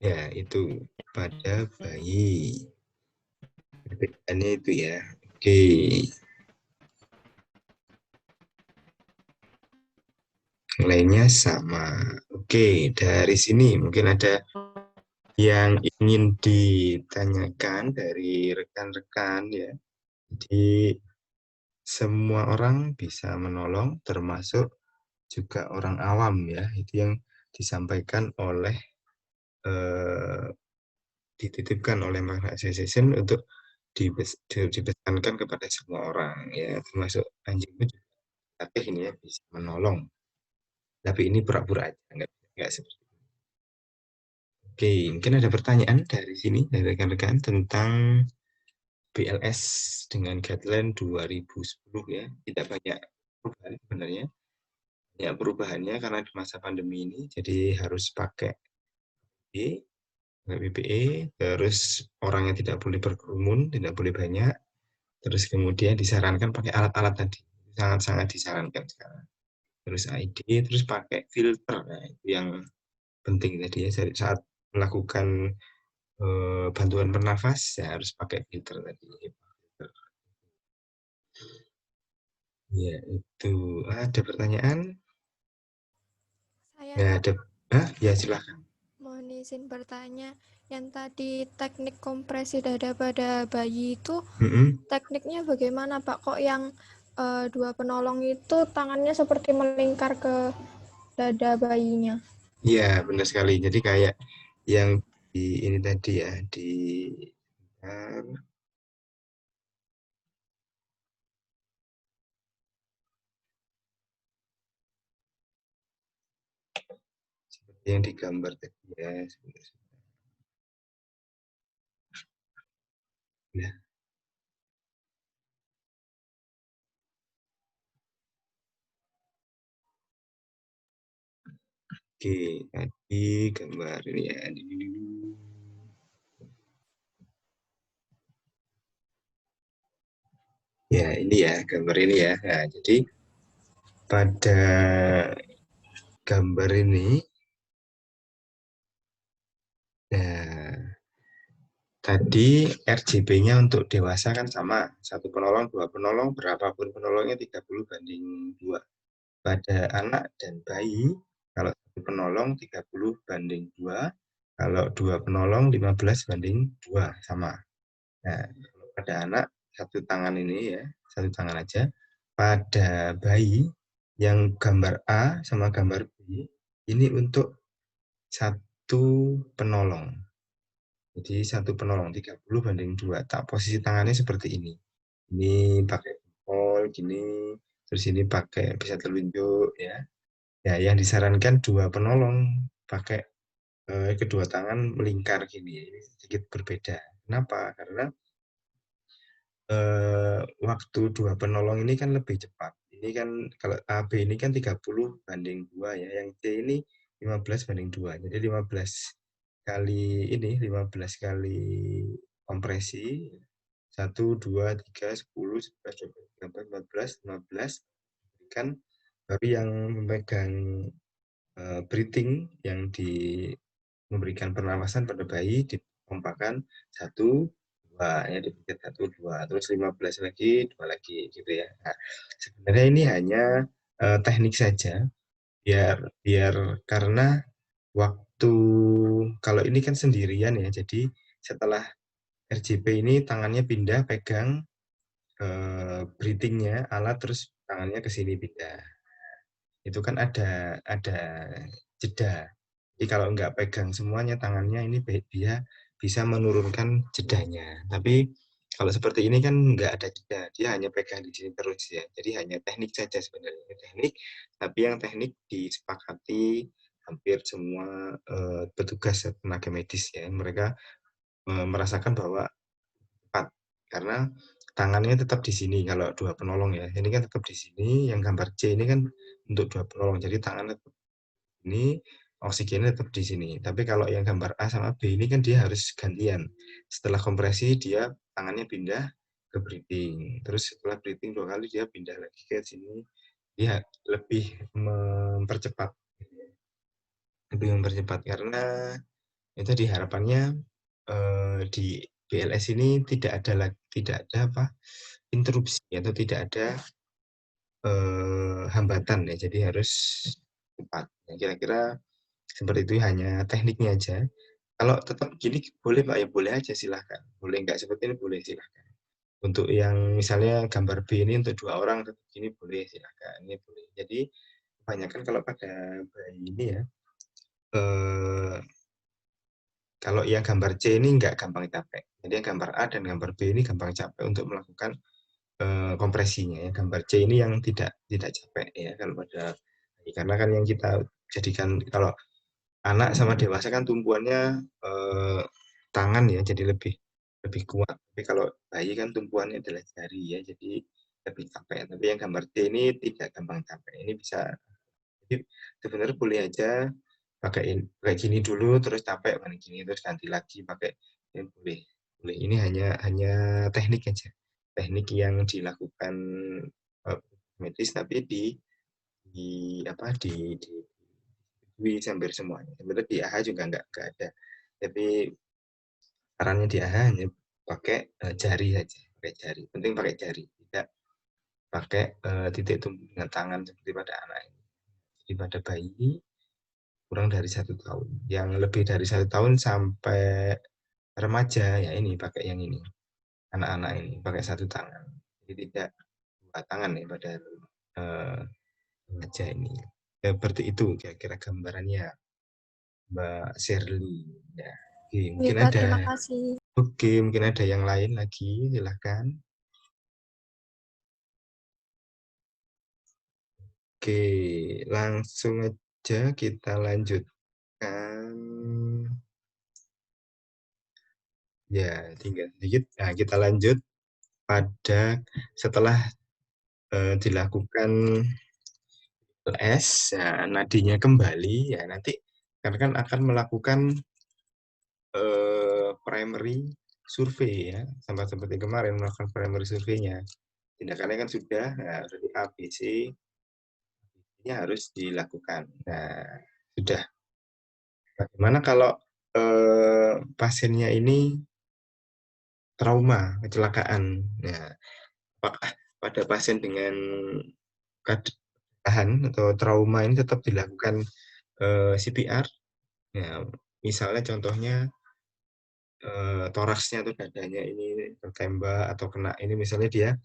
ya itu pada bayi. Perbedaannya itu ya. Oke. Yang lainnya sama. Oke, dari sini mungkin ada yang ingin ditanyakan dari rekan-rekan ya. Jadi semua orang bisa menolong, termasuk juga orang awam ya. Itu yang disampaikan oleh dititipkan oleh Magna Association untuk dipesankan kepada semua orang ya, termasuk anjing pun juga latih ini ya bisa menolong. Tapi ini pura-pura aja, enggak seperti itu. Oke, mungkin ada pertanyaan dari sini dari rekan-rekan tentang BLS dengan guideline 2010 ya. Tidak banyak perubahan sebenarnya. Ya perubahannya karena di masa pandemi ini jadi harus pakai PPE, terus orangnya tidak boleh berkerumun, tidak boleh banyak, terus kemudian disarankan pakai alat-alat tadi, sangat-sangat disarankan sekarang. Terus ID, terus pakai filter, nah, itu yang penting tadi ya saat melakukan bantuan bernafas ya harus pakai filter tadi. Ya itu ada pertanyaan? Saya Ya ada, ya silakan. mohon izin bertanya, yang tadi teknik kompresi dada pada bayi itu tekniknya bagaimana Pak? Kok yang dua penolong itu tangannya seperti melingkar ke dada bayinya? Iya benar sekali. Jadi kayak yang di ini tadi ya di seperti yang digambar tadi ya. Nah, oke, tadi gambar ini ya. Ya, ini ya, gambar ini ya. Nah, jadi pada gambar ini, nah, tadi RJP-nya untuk dewasa kan sama. Satu penolong, dua penolong, berapapun penolongnya 30/2. Pada anak dan bayi, kalau satu penolong 30/2, kalau dua penolong 15/2, sama. Nah, kalau pada anak, satu tangan ini ya, satu tangan aja. Pada bayi, yang gambar A sama gambar B, ini untuk satu penolong. Jadi satu penolong 30/2. Tak posisi tangannya seperti ini. Ini pakai jempol, gini, terus ini pakai bisa telunjuk ya. Ya, yang disarankan dua penolong pakai kedua tangan melingkar gini. Ini sedikit berbeda. Kenapa? Karena waktu dua penolong ini kan lebih cepat. Ini kan kalau AB ini kan 30/2 ya. Yang C ini 15/2. Jadi 15 kali ini 15 kali kompresi 1, 2, 3, 10, 11, 12, 13, 14, 15 kan baru yang memegang breathing yang memberikan pernapasan pada bayi dipompakan 1, 2 ya dipencet 1, 2 terus 15 lagi 2 lagi gitu ya. Nah, sebenarnya ini hanya teknik saja biar karena waktu kalau ini kan sendirian ya jadi setelah RJP ini tangannya pindah pegang breathingnya alat terus tangannya ke sini pindah. Itu kan ada jeda. Jadi kalau nggak pegang semuanya tangannya ini dia bisa menurunkan jedanya. Tapi kalau seperti ini kan nggak ada jeda, dia hanya pegang di sini terus ya. Jadi hanya teknik saja sebenarnya teknik, tapi yang teknik disepakati hampir semua petugas tenaga medis ya. Mereka merasakan bahwa tepat karena tangannya tetap di sini kalau dua penolong ya. Ini kan tetap di sini, yang gambar C ini kan untuk dua penolong. Jadi tangan tetap ini, oksigennya tetap di sini. Tapi kalau yang gambar A sama B ini kan dia harus gantian. Setelah kompresi dia tangannya pindah ke breathing. Terus setelah breathing 2 kali dia pindah lagi ke sini. Dia lebih mempercepat. Lebih mempercepat karena itu diharapannya di BLS ini tidak ada apa interupsi atau tidak ada hambatan ya, jadi harus cepat. Nah, kira-kira seperti itu hanya tekniknya aja. Kalau tetap gini boleh Pak ya boleh aja silahkan. Boleh nggak seperti ini boleh silahkan. Untuk yang misalnya gambar B ini untuk 2 orang, ini boleh, silakan, ini boleh. Jadi kebanyakan kalau pada bayi ini ya, kalau yang gambar C ini nggak gampang capek. Jadi yang gambar A dan gambar B ini gampang capek untuk melakukan kompresinya ya. Gambar C ini yang tidak capek ya kalau pada, karena kan yang kita jadikan kalau anak sama dewasa kan tumpuannya tangan ya, jadi lebih kuat. Tapi kalau bayi kan tumpuannya adalah jari ya, jadi lebih capek. Tapi yang gambar C ini tidak gampang capek. Ini bisa, jadi sebenarnya boleh aja pakai gini dulu, terus capek pakai gini, terus ganti lagi pakai ini, boleh. Ini hanya teknik aja, teknik yang dilakukan medis, tapi disetujui hampir semuanya. Sebenarnya di AHA juga nggak ada, tapi sarannya di AHA hanya pakai jari saja, pakai jari. Penting pakai jari, tidak pakai titik tumpu dengan tangan seperti pada anak ini. Jadi pada bayi kurang dari 1 tahun, yang lebih dari 1 tahun sampai remaja ya ini pakai yang ini, anak-anak ini pakai 1 tangan, jadi tidak 2 tangan ya pada remaja ini. Ya, seperti itu kira-kira gambarannya, Mbak Shirley. Ya, oke, mungkin Kak, ada, terima kasih. oke, mungkin ada yang lain lagi, silahkan. Oke, langsung aja kita lanjutkan. Ya, tinggal sedikit. Nah, kita lanjut pada setelah dilakukan LS, ya, nadinya kembali, ya nanti karena kan akan melakukan primary survei ya, sama seperti kemarin melakukan primary surveinya. Tindakannya kan sudah, nah, dari A, B, C, ini harus dilakukan. Nah, sudah. Bagaimana kalau pasiennya ini trauma, kecelakaan? Nah, apakah pada pasien dengan tahan atau trauma ini tetap dilakukan CPR? Ya, misalnya contohnya toraksnya atau dadanya ini tertembak atau kena ini, misalnya dia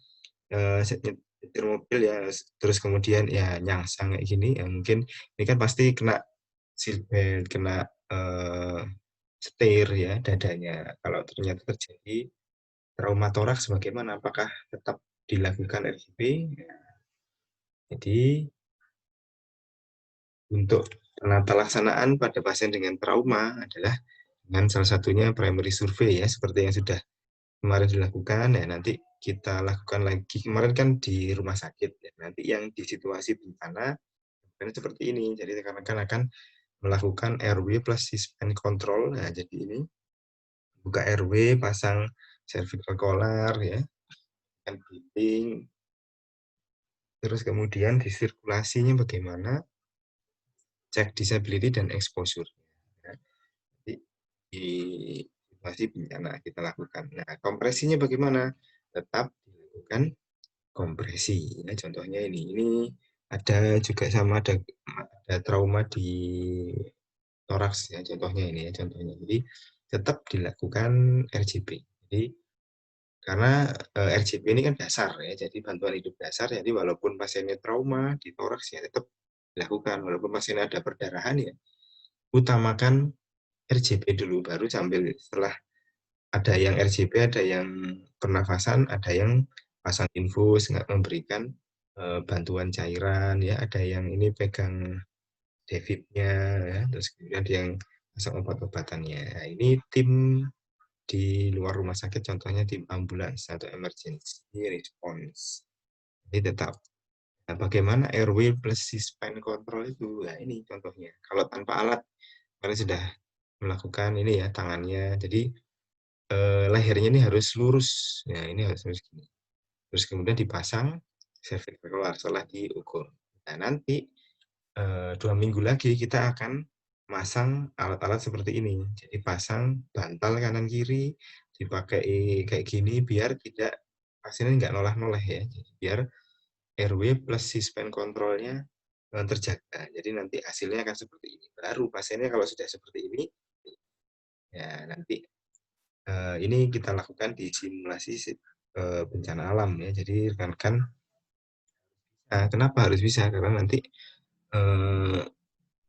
nyetir mobil ya, terus kemudian ya nyangsang kayak gini, ya mungkin ini kan pasti kena seatbelt, kena setir ya dadanya. Kalau ternyata terjadi trauma toraks bagaimana? Apakah tetap dilakukan RCP? Ya, jadi untuk penata laksanaan pada pasien dengan trauma adalah dengan salah satunya primary survey ya, seperti yang sudah kemarin dilakukan. Ya, nanti kita lakukan lagi, kemarin kan di rumah sakit ya. Nanti yang di situasi bencana seperti ini, jadi rekan-rekan akan melakukan RW plus suspend control. Nah, jadi ini buka RW, pasang cervical collar ya, kan bleeding, terus kemudian di sirkulasinya bagaimana, cek disability dan exposure. Nah, di situasi bencana kita lakukan. Nah, kompresinya bagaimana? Tetap dilakukan kompresi. Nah, contohnya ini ada juga sama ada trauma di toraks ya, contohnya ini ya, contohnya. Jadi tetap dilakukan RJP. Jadi karena RJP ini kan dasar ya, jadi bantuan hidup dasar. Jadi walaupun pasiennya trauma di toraks ya tetap dilakukan. Walaupun pasiennya ada perdarahan ya, utamakan RJP dulu, baru sambil setelah ada yang RJP, ada yang pernafasan, ada yang pasang infus, nggak memberikan bantuan cairan ya, ada yang ini pegang Davidnya ya, terus kemudian ada yang pasang obat-obatannya. Nah, ini tim di luar rumah sakit, contohnya tim ambulans atau emergency response. Jadi tetap. Nah, bagaimana airway plus suspend control itu? Nah, ini contohnya. Kalau tanpa alat, kalian sudah melakukan ini ya, tangannya. Jadi lehernya ini harus lurus. Ya, ini harus lurus gini. Terus kemudian dipasang cervical collar setelah diukur. Nah, nanti 2 minggu lagi kita akan masang alat-alat seperti ini. Jadi pasang bantal kanan kiri, dipakai kayak gini biar tidak pasiennya nggak noleh-noleh ya. Jadi biar RW plus suspend kontrolnya terjaga. Jadi nanti hasilnya akan seperti ini. Baru pasiennya kalau sudah seperti ini, ya nanti ini kita lakukan di simulasi bencana alam ya. Jadi rekan-rekan, kenapa harus bisa? Karena nanti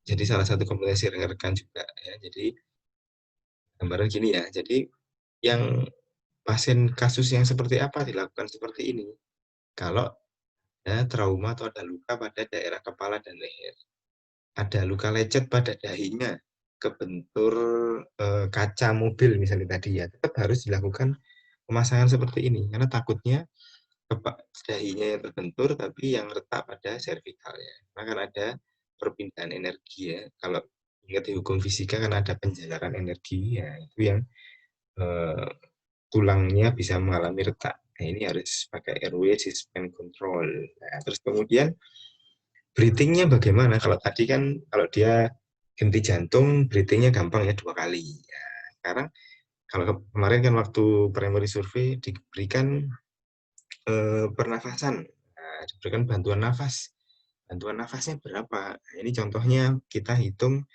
jadi salah satu kompetensi rekan-rekan juga ya. Jadi gambaran gini ya. Jadi yang pasien kasus yang seperti apa dilakukan seperti ini. Kalau ada trauma atau ada luka pada daerah kepala dan leher, ada luka lecet pada dahinya, kebentur kaca mobil misalnya tadi ya, tetap harus dilakukan pemasangan seperti ini karena takutnya dahinya yang terbentur tapi yang retak pada servikalnya. Akan ada perpindahan energi ya. Kalau ingat di hukum fisika kan ada penjalaran energi ya, itu yang tulangnya bisa mengalami retak. Nah, ini harus pakai RW suspend control. Nah, terus kemudian breathing-nya bagaimana? Kalau tadi kan kalau dia henti jantung, breathing-nya gampang ya 2 kali. Ya, sekarang kalau kemarin kan waktu primary survey diberikan pernafasan, nah, diberikan bantuan nafas. Bantuan nafasnya berapa? Nah, ini contohnya kita hitung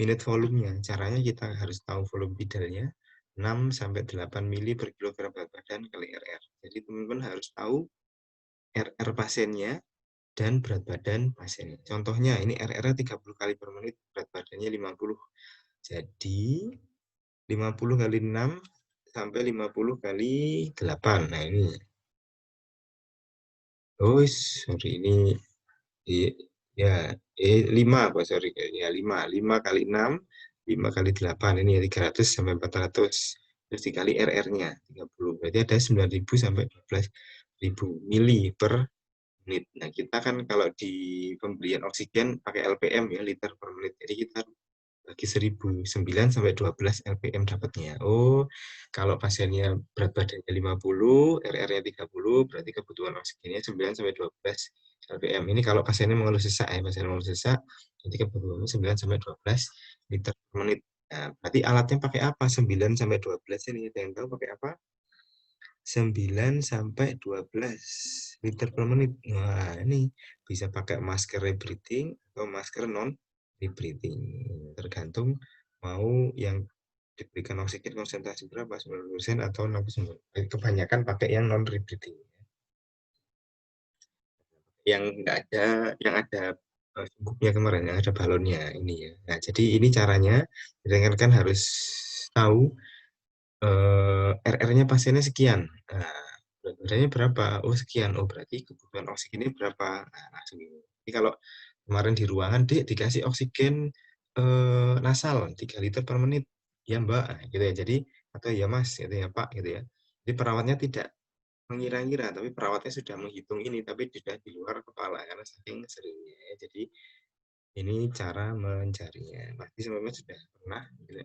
minute volumenya. Caranya kita harus tahu volume idealnya 6-8 mili per kilogram berat badan kali RR. Jadi teman-teman harus tahu RR pasiennya dan berat badan pasiennya. Contohnya ini RR-nya 30 kali per menit, berat badannya 50. Jadi 50 kali 6 sampai 50 kali 8. Nah ini. Oh, sorry ini ya 5 Pak, sorry ya 5 kali 6, 5 kali 8 ini ya 300 sampai 400. Terus dikali RR-nya 30. Berarti ada 9.000 sampai 12.000 mili per menit. Nah, kita kan kalau di pembelian oksigen pakai LPM ya, liter per menit. Jadi kita bagi 1.009 sampai 12 LPM dapatnya. Oh, kalau pasiennya berat badannya 50, RR-nya 30, berarti kebutuhan oksigennya 9 sampai 12 LPM. Ini kalau pasiennya mengeluh sesak ya, pasien mengeluh sesak, nanti kebutuhannya 9 sampai 12 liter per menit. Nah, berarti alatnya pakai apa? 9 sampai 12 ini ada yang tahu pakai apa? 9 sampai 12 liter per menit. Nah, ini bisa pakai masker rebreathing atau masker non rebreathing. Tergantung mau yang diberikan oksigen konsentrasi berapa, 90% atau 60%. Kebanyakan pakai yang non rebreathing. Yang enggak ada, yang ada cukupnya kemarin, yang ada balonnya ini ya. Nah, jadi ini caranya, rekan-rekan harus tahu RR-nya pasiennya sekian. Nah, berat badannya berapa? Oh sekian. Oh berarti kebutuhan oksigennya berapa? Nah, langsung ini. Jadi kalau kemarin di ruangan, Dek, dikasih oksigen nasal 3 liter per menit. Ya Mbak, nah, gitu ya. Jadi, atau ya Mas, gitu ya Pak, gitu ya. Jadi perawatnya tidak mengira-ngira, tapi perawatnya sudah menghitung ini, tapi sudah di luar kepala karena saking seringnya. Ya. Jadi ini cara mencarinya. Pasti semuanya sudah pernah gitu,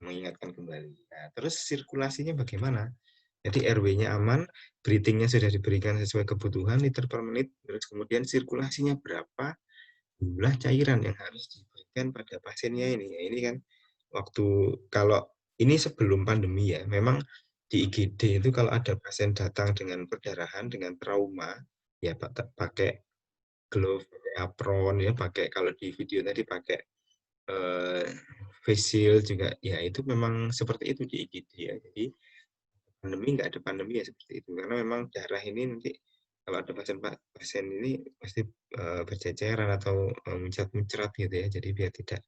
mengingatkan kembali. Nah, terus sirkulasinya bagaimana? Jadi RW-nya aman, breathing-nya sudah diberikan sesuai kebutuhan liter per menit, terus kemudian sirkulasinya berapa, jumlah cairan yang harus diberikan pada pasiennya ini. Ya, ini kan waktu kalau ini sebelum pandemi ya, memang di IGD itu kalau ada pasien datang dengan perdarahan, dengan trauma, ya pakai glove, pakai apron, ya pakai kalau di video tadi pakai face shield juga, ya itu memang seperti itu di IGD ya. Jadi pandemi nggak ada pandemi ya seperti itu karena memang darah ini nanti kalau ada pasien ini pasti berceceran atau muncrat-muncrat gitu ya, jadi biar tidak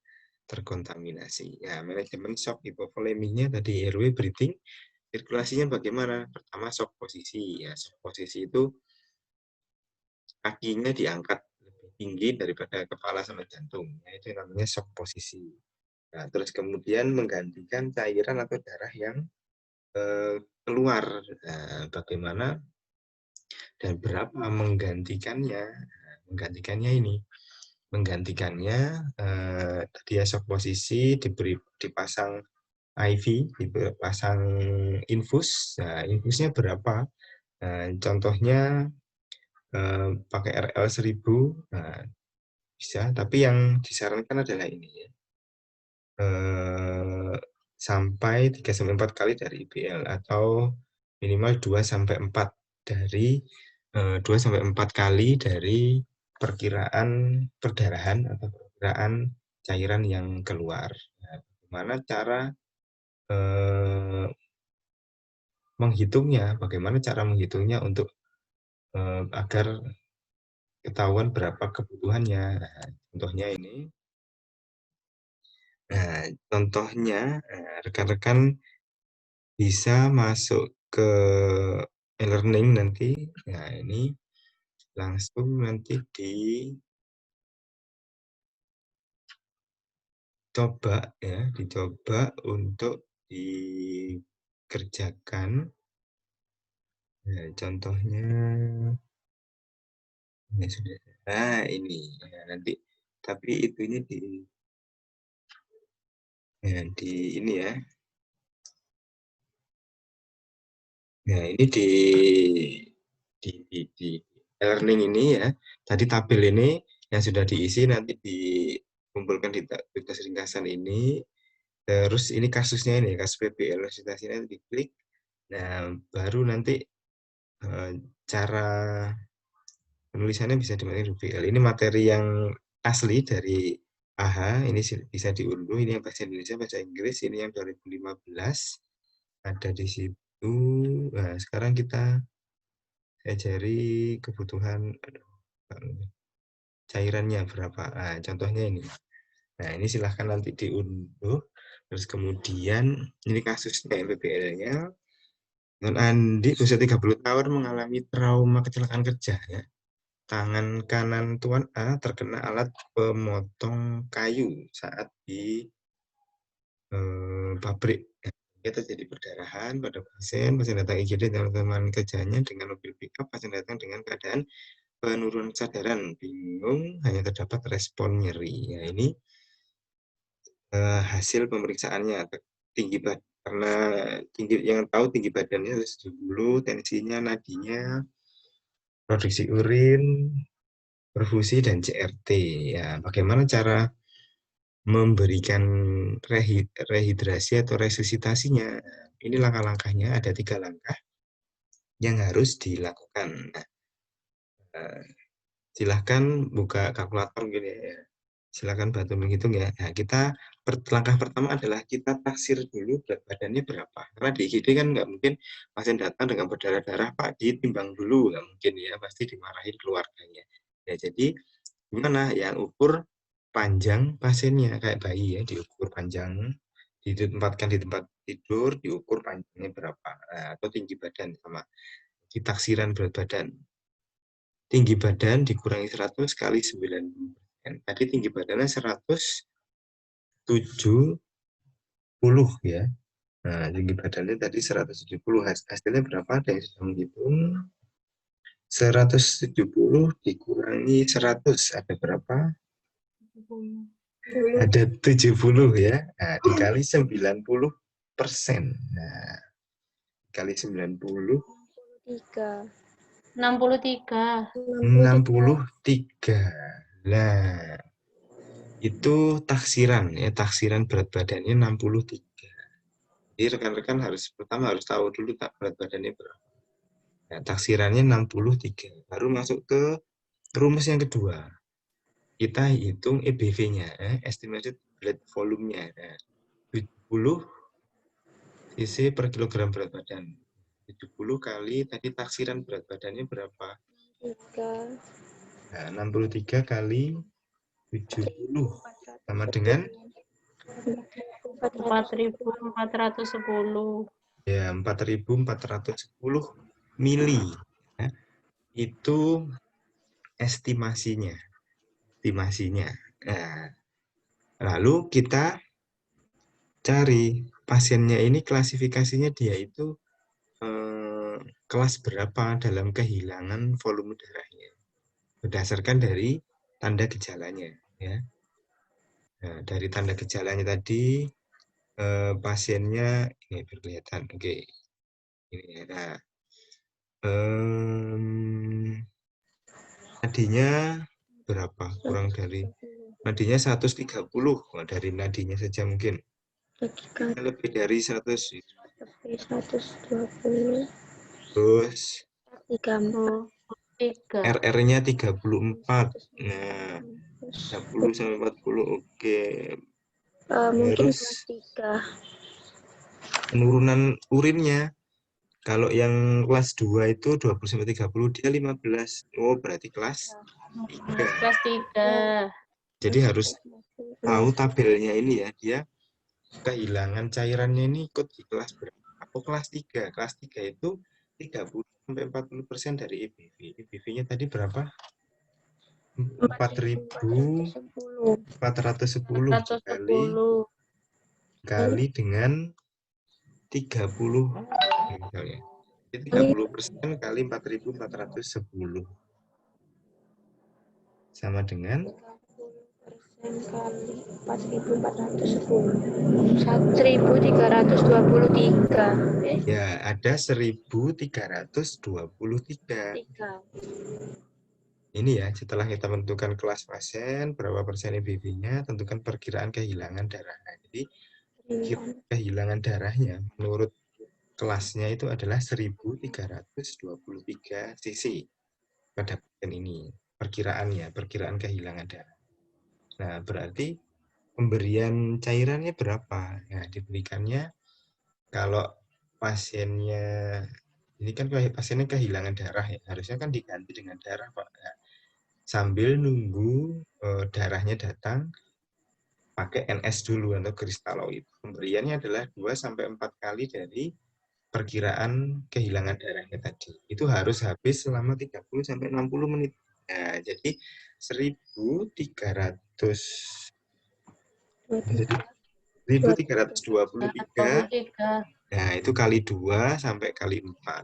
terkontaminasi. Ya, manajemen shock hipovoleminya tadi RW breathing, sirkulasinya bagaimana? Pertama shock posisi ya, shock posisi itu kakinya diangkat lebih tinggi daripada kepala sama jantung, ya, itu namanya shock posisi. Nah, terus kemudian menggantikan cairan atau darah yang keluar. Nah, bagaimana dan berapa menggantikannya? Nah, menggantikannya ini, menggantikannya tadi ya shock posisi dipasang IV, dipasang infus. Nah, infusnya berapa? Nah, contohnya pakai RL 1000, nah, bisa. Tapi yang disarankan adalah ini ya. Sampai 3-4 kali dari IBL atau minimal 2-4 dari 2-4 kali dari perkiraan perdarahan atau perkiraan cairan yang keluar. Nah, bagaimana cara menghitungnya, bagaimana cara menghitungnya untuk agar ketahuan berapa kebutuhannya. Nah, contohnya ini. Nah, contohnya rekan-rekan bisa masuk ke e-learning nanti. Nah, ini langsung nanti dicoba untuk dikerjakan. Nah, contohnya ini sudah. Nah, ini nanti tapi itunya di ini ya. Nah, ini di e-learning ini ya. Tadi tabel ini yang sudah diisi nanti dikumpulkan di tugas ringkasan ini. Terus ini kasusnya ini, kasus PBL nanti diklik. Nah, baru nanti cara penulisannya bisa dimasukin di PBL. Ini materi yang asli dari AHA, ini bisa diunduh. Ini yang bahasa Indonesia, bahasa Inggris. Ini yang 2015 ada di situ. Nah, sekarang kita ajari kebutuhan cairannya berapa. Nah, contohnya ini. Nah, ini silahkan nanti diunduh. Terus kemudian ini kasusnya PBL-nya. Dan Andi usia 30 tahun mengalami trauma kecelakaan kerja. Ya. Tangan kanan Tuan A terkena alat pemotong kayu saat di pabrik. Itu jadi perdarahan pada pasien datang IGD teman-teman kerjanya dengan mobil pickup, pasien datang dengan keadaan penurunan kesadaran, bingung, hanya terdapat respon nyeri. Ya, ini hasil pemeriksaannya tinggi badan, karena tinggi yang tahu tinggi badannya 70, tensinya, nadinya, produksi urin, perfusi dan CRT. Ya, bagaimana cara memberikan rehidrasi atau resusitasinya? Ini langkah-langkahnya ada 3 langkah yang harus dilakukan. Nah, silahkan buka kalkulator gini ya. Silahkan bantu menghitung ya. Nah, langkah pertama adalah kita taksir dulu berat badannya berapa. Karena di IGD kan nggak mungkin pasien datang dengan berdarah-darah, Pak, ditimbang dulu. Nggak mungkin ya, pasti dimarahin keluarganya. Ya, jadi gimana yang ukur panjang pasiennya, kayak bayi ya, diukur panjang, ditempatkan di tempat tidur, diukur panjangnya berapa, atau tinggi badan sama ditaksiran berat badan. Tinggi badan dikurangi 100 kali 90. Tadi tinggi badannya 170 ya. Nah, tinggi badannya tadi 170. Hasilnya berapa? Ada yang sudah menghitung. 170 dikurangi 100. Ada berapa? Ada 70 ya. Nah, dikali 90%. Nah, dikali 90. 63. 63. Nah, itu taksiran ya, taksiran berat badannya 63. Jadi rekan-rekan pertama harus tahu dulu berat badannya berapa. Nah, taksirannya 63. Baru masuk ke rumus yang kedua. Kita hitung EBV-nya, estimated blood volume-nya. Nah, 70 cc per kilogram berat badan. 70 kali tadi taksiran berat badannya berapa? 3. Nah, 63 kali 70 sama dengan 4.410. ya 4.410 mili. Ya. Itu estimasinya. Nah, lalu kita cari pasiennya ini klasifikasinya dia itu kelas berapa dalam kehilangan volume darahnya berdasarkan dari tanda gejalanya ya. Nah, dari tanda gejalanya tadi pasiennya ini berkelihatan. Oke. Ini ya. Nah, nadinya berapa? Kurang dari nadinya 130. Nah, dari nadinya saja mungkin. Lebih dari 100. 120. Terus 34. RR-nya 34. Nah, 30 sampai 40. Oke. Mungkin Terus 43. penurunan urinnya Kalau yang kelas 2 itu 20-30, dia 15. Oh, berarti kelas 3. Kelas 3. Jadi harus tahu tabelnya ini ya, dia kehilangan cairannya ini ikut di kelas berapa. Atau kelas 3. Kelas 3 itu 30-40% dari EBV. EBV-nya tadi berapa? 4.410 dikali dengan 30 misalnya. Jadi 30% kali 4.410 sama dengan 1.410. 1.323. ya ada 1.323. Ini ya, setelah kita menentukan kelas pasien, berapa persen EBV-nya, tentukan perkiraan kehilangan darah. Jadi kehilangan darahnya menurut kelasnya itu adalah 1.323 cc pada pasien ini. Perkiraan kehilangan darah. Nah, berarti pemberian cairannya berapa? Nah, diberikannya kalau pasiennya ini kan pasiennya kehilangan darah ya, harusnya kan diganti dengan darah, Pak. Nah, sambil nunggu darahnya datang, pakai NS dulu atau kristaloid. Pemberiannya adalah 2-4 kali dari perkiraan kehilangan darahnya tadi. Itu harus habis selama 30-60 menit. Nah, jadi 1.323. Nah, itu kali 2 sampai kali 4.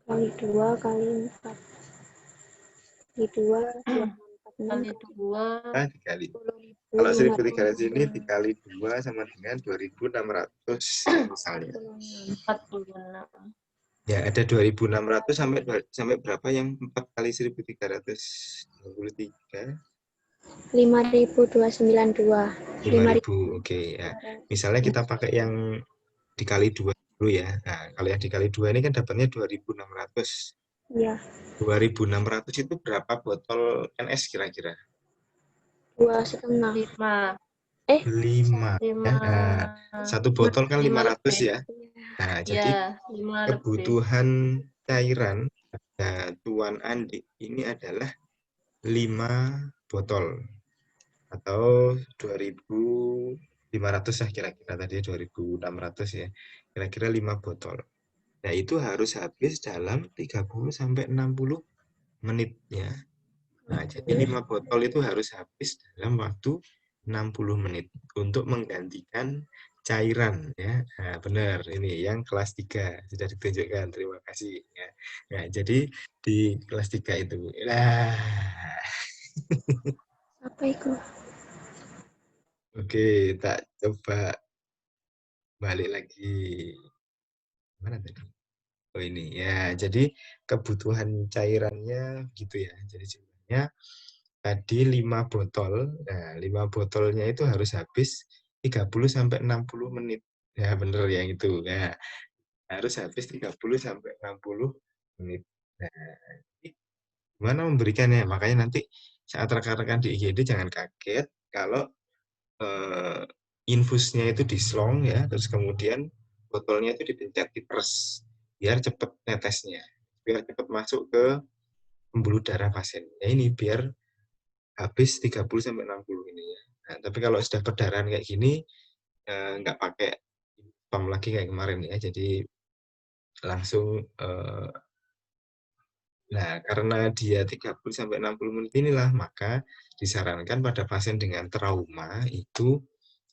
Kali 2 kali 4. Kali 2 Kali 2. Nah, dikali. Kalau 1.300 ini dikali 2 sama dengan 2.600 misalnya. 46. Ya, ada 2.600 sampai berapa yang 4 kali 1.323? 5.292. 5.000, oke ya. Misalnya kita pakai yang dikali 2 dulu ya. Nah, kalau yang dikali 2 ini kan dapatnya 2.600. Iya. 2.600 itu berapa botol NS kira-kira? 2,5. 5. 5. Ya. Nah, satu botol kan 500 ya. Nah, jadi kebutuhan cairan Tuan Andi ini adalah 5 botol atau 2.500 lah kira-kira, tadi 2.600 ya, kira-kira 5 botol. Nah, itu harus habis dalam 30-60 menit ya. Nah, jadi 5 botol itu harus habis dalam waktu 60 menit untuk menggantikan cairan ya. Nah, benar, ini yang kelas 3 sudah ditunjukkan. Terima kasih ya. Nah, jadi di kelas 3 itu. Nah. Apa itu? Oke, tak coba balik lagi. Mana tadi? Oh, ini ya. Jadi kebutuhan cairannya gitu ya. Jadi jumlahnya tadi 5 botol. Nah, 5 botolnya itu harus habis 30-60 menit. Ya, bener ya itu. Nah, harus habis 30-60 menit. Nah, gimana memberikannya? Makanya nanti saat rekan-rekan di IGD jangan kaget kalau infusnya itu dislong ya, terus kemudian botolnya itu dipencet, diperes, biar cepat netesnya, biar cepat masuk ke pembuluh darah pasien. Ya ini biar habis 30-60 ini ya. Nah, tapi kalau sudah perdarahan kayak gini, nggak pakai pump lagi kayak kemarin ya, jadi langsung nah, karena dia 30-60 menit inilah, maka disarankan pada pasien dengan trauma itu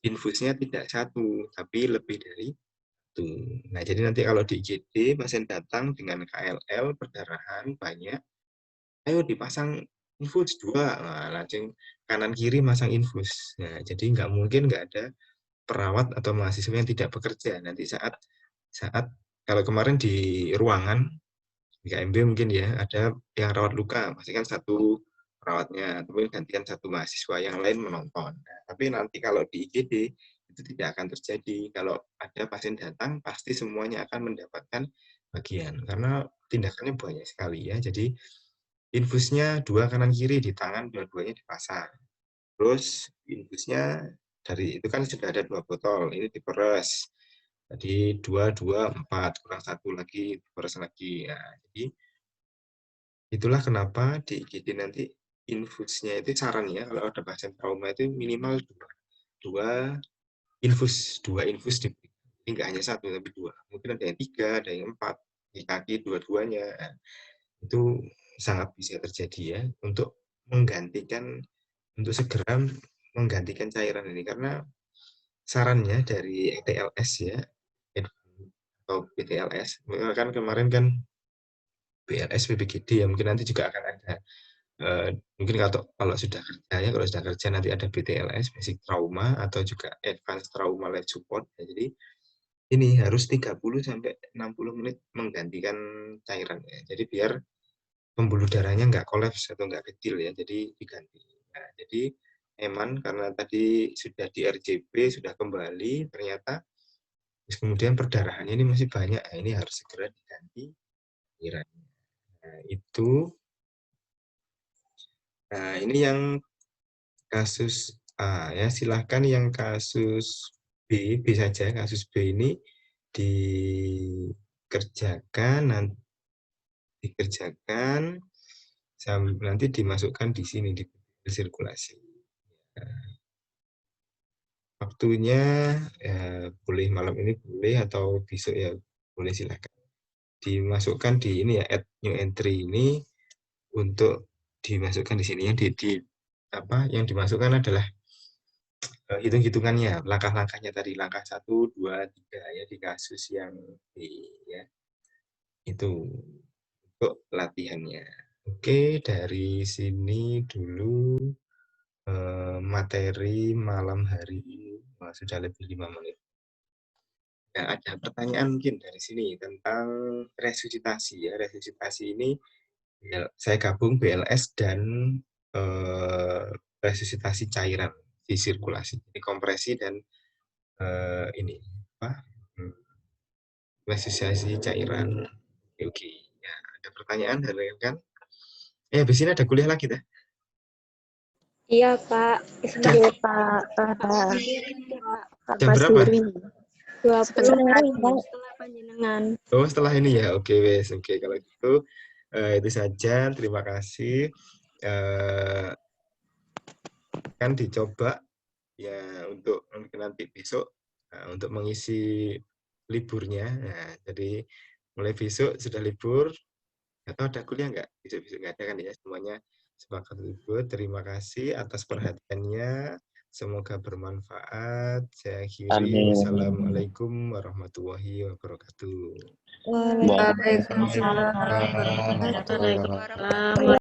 infusnya tidak 1, tapi lebih dari itu. Nah, jadi nanti kalau di IGD pasien datang dengan KLL, perdarahan banyak, ayo dipasang infus 2. Nah, langsung kanan kiri masang infus. Nah, jadi nggak mungkin nggak ada perawat atau mahasiswa yang tidak bekerja. Nanti saat kalau kemarin di ruangan di KMB mungkin ya ada yang rawat luka, pasti kan satu perawatnya, kemudian gantian satu mahasiswa, yang lain menonton. Nah, tapi nanti kalau di IGD itu tidak akan terjadi. Kalau ada pasien datang, pasti semuanya akan mendapatkan bagian karena tindakannya banyak sekali ya. Jadi infusnya 2 kanan kiri di tangan, dua-duanya dipasang. Terus infusnya dari itu kan sudah ada 2 botol, ini diperes. Tadi 2, 2, 4, kurang 1 lagi, kurang lagi. Nah, jadi itulah kenapa di IGD nanti infusnya itu sarannya kalau ada pasien trauma itu minimal 2 infus, 2 infus diberikan. Jadi nggak hanya 1 tapi 2. Mungkin ada yang 3, ada yang 4 di kaki dua-duanya. Nah, itu sangat bisa terjadi ya untuk menggantikan, untuk segera menggantikan cairan ini, karena sarannya dari ETLS ya atau BTLS kan kemarin kan BLS BPGD ya, mungkin nanti juga akan ada mungkin kalau sudah kerja ya, kalau sudah kerja nanti ada BTLS basic trauma atau juga advanced trauma life support ya. Jadi ini harus 30 sampai 60 menit menggantikan cairan ya. Jadi biar pembuluh darahnya nggak kolaps atau nggak kecil ya, jadi diganti. Nah, jadi Eman karena tadi sudah di RJP sudah kembali, ternyata terus kemudian perdarahannya ini masih banyak, nah, ini harus segera diganti cairannya. Nah, itu. Nah, ini yang kasus A ya, silahkan yang kasus B saja, kasus B ini dikerjakan nanti dimasukkan di sini di sirkulasi. Waktunya ya, boleh malam ini boleh atau besok ya boleh, silahkan dimasukkan di ini ya, add new entry ini untuk dimasukkan di sini. Yang dimasukkan adalah hitung-hitungannya, langkah-langkahnya tadi, langkah 1, 2, 3 ya di kasus yang B ya. Itu untuk latihannya. Oke, dari sini dulu materi malam hari ini. Sudah lebih 5 menit. Nah, ada pertanyaan mungkin dari sini tentang resusitasi ya. Resusitasi ini saya gabung BLS dan resusitasi cairan di sirkulasi. Jadi kompresi dan ini apa? Resusitasi cairan. Oke. Ya, ada pertanyaan dari rekan? Habis ini ada kuliah lagi dah. Iya, Pak. Iya, Pak. Ada Jam Mas berapa? Yuri. 20 Sebentar, Pak. setelah panjenengan. Oh, setelah ini ya. Oke, wes. Oke, kalau gitu itu saja. Terima kasih. Kan dicoba ya untuk nanti besok untuk mengisi liburnya. Nah, jadi mulai besok sudah libur. Atau ada kuliah nggak? Besok-besok nggak ada kan ya? Semuanya sepakat libur. Terima kasih atas perhatiannya. Semoga bermanfaat. Saya akhiri. Amin. Wassalamualaikum warahmatullahi wabarakatuh. Waalaikumsalam. Waalaikumsalam warahmatullahi wabarakatuh.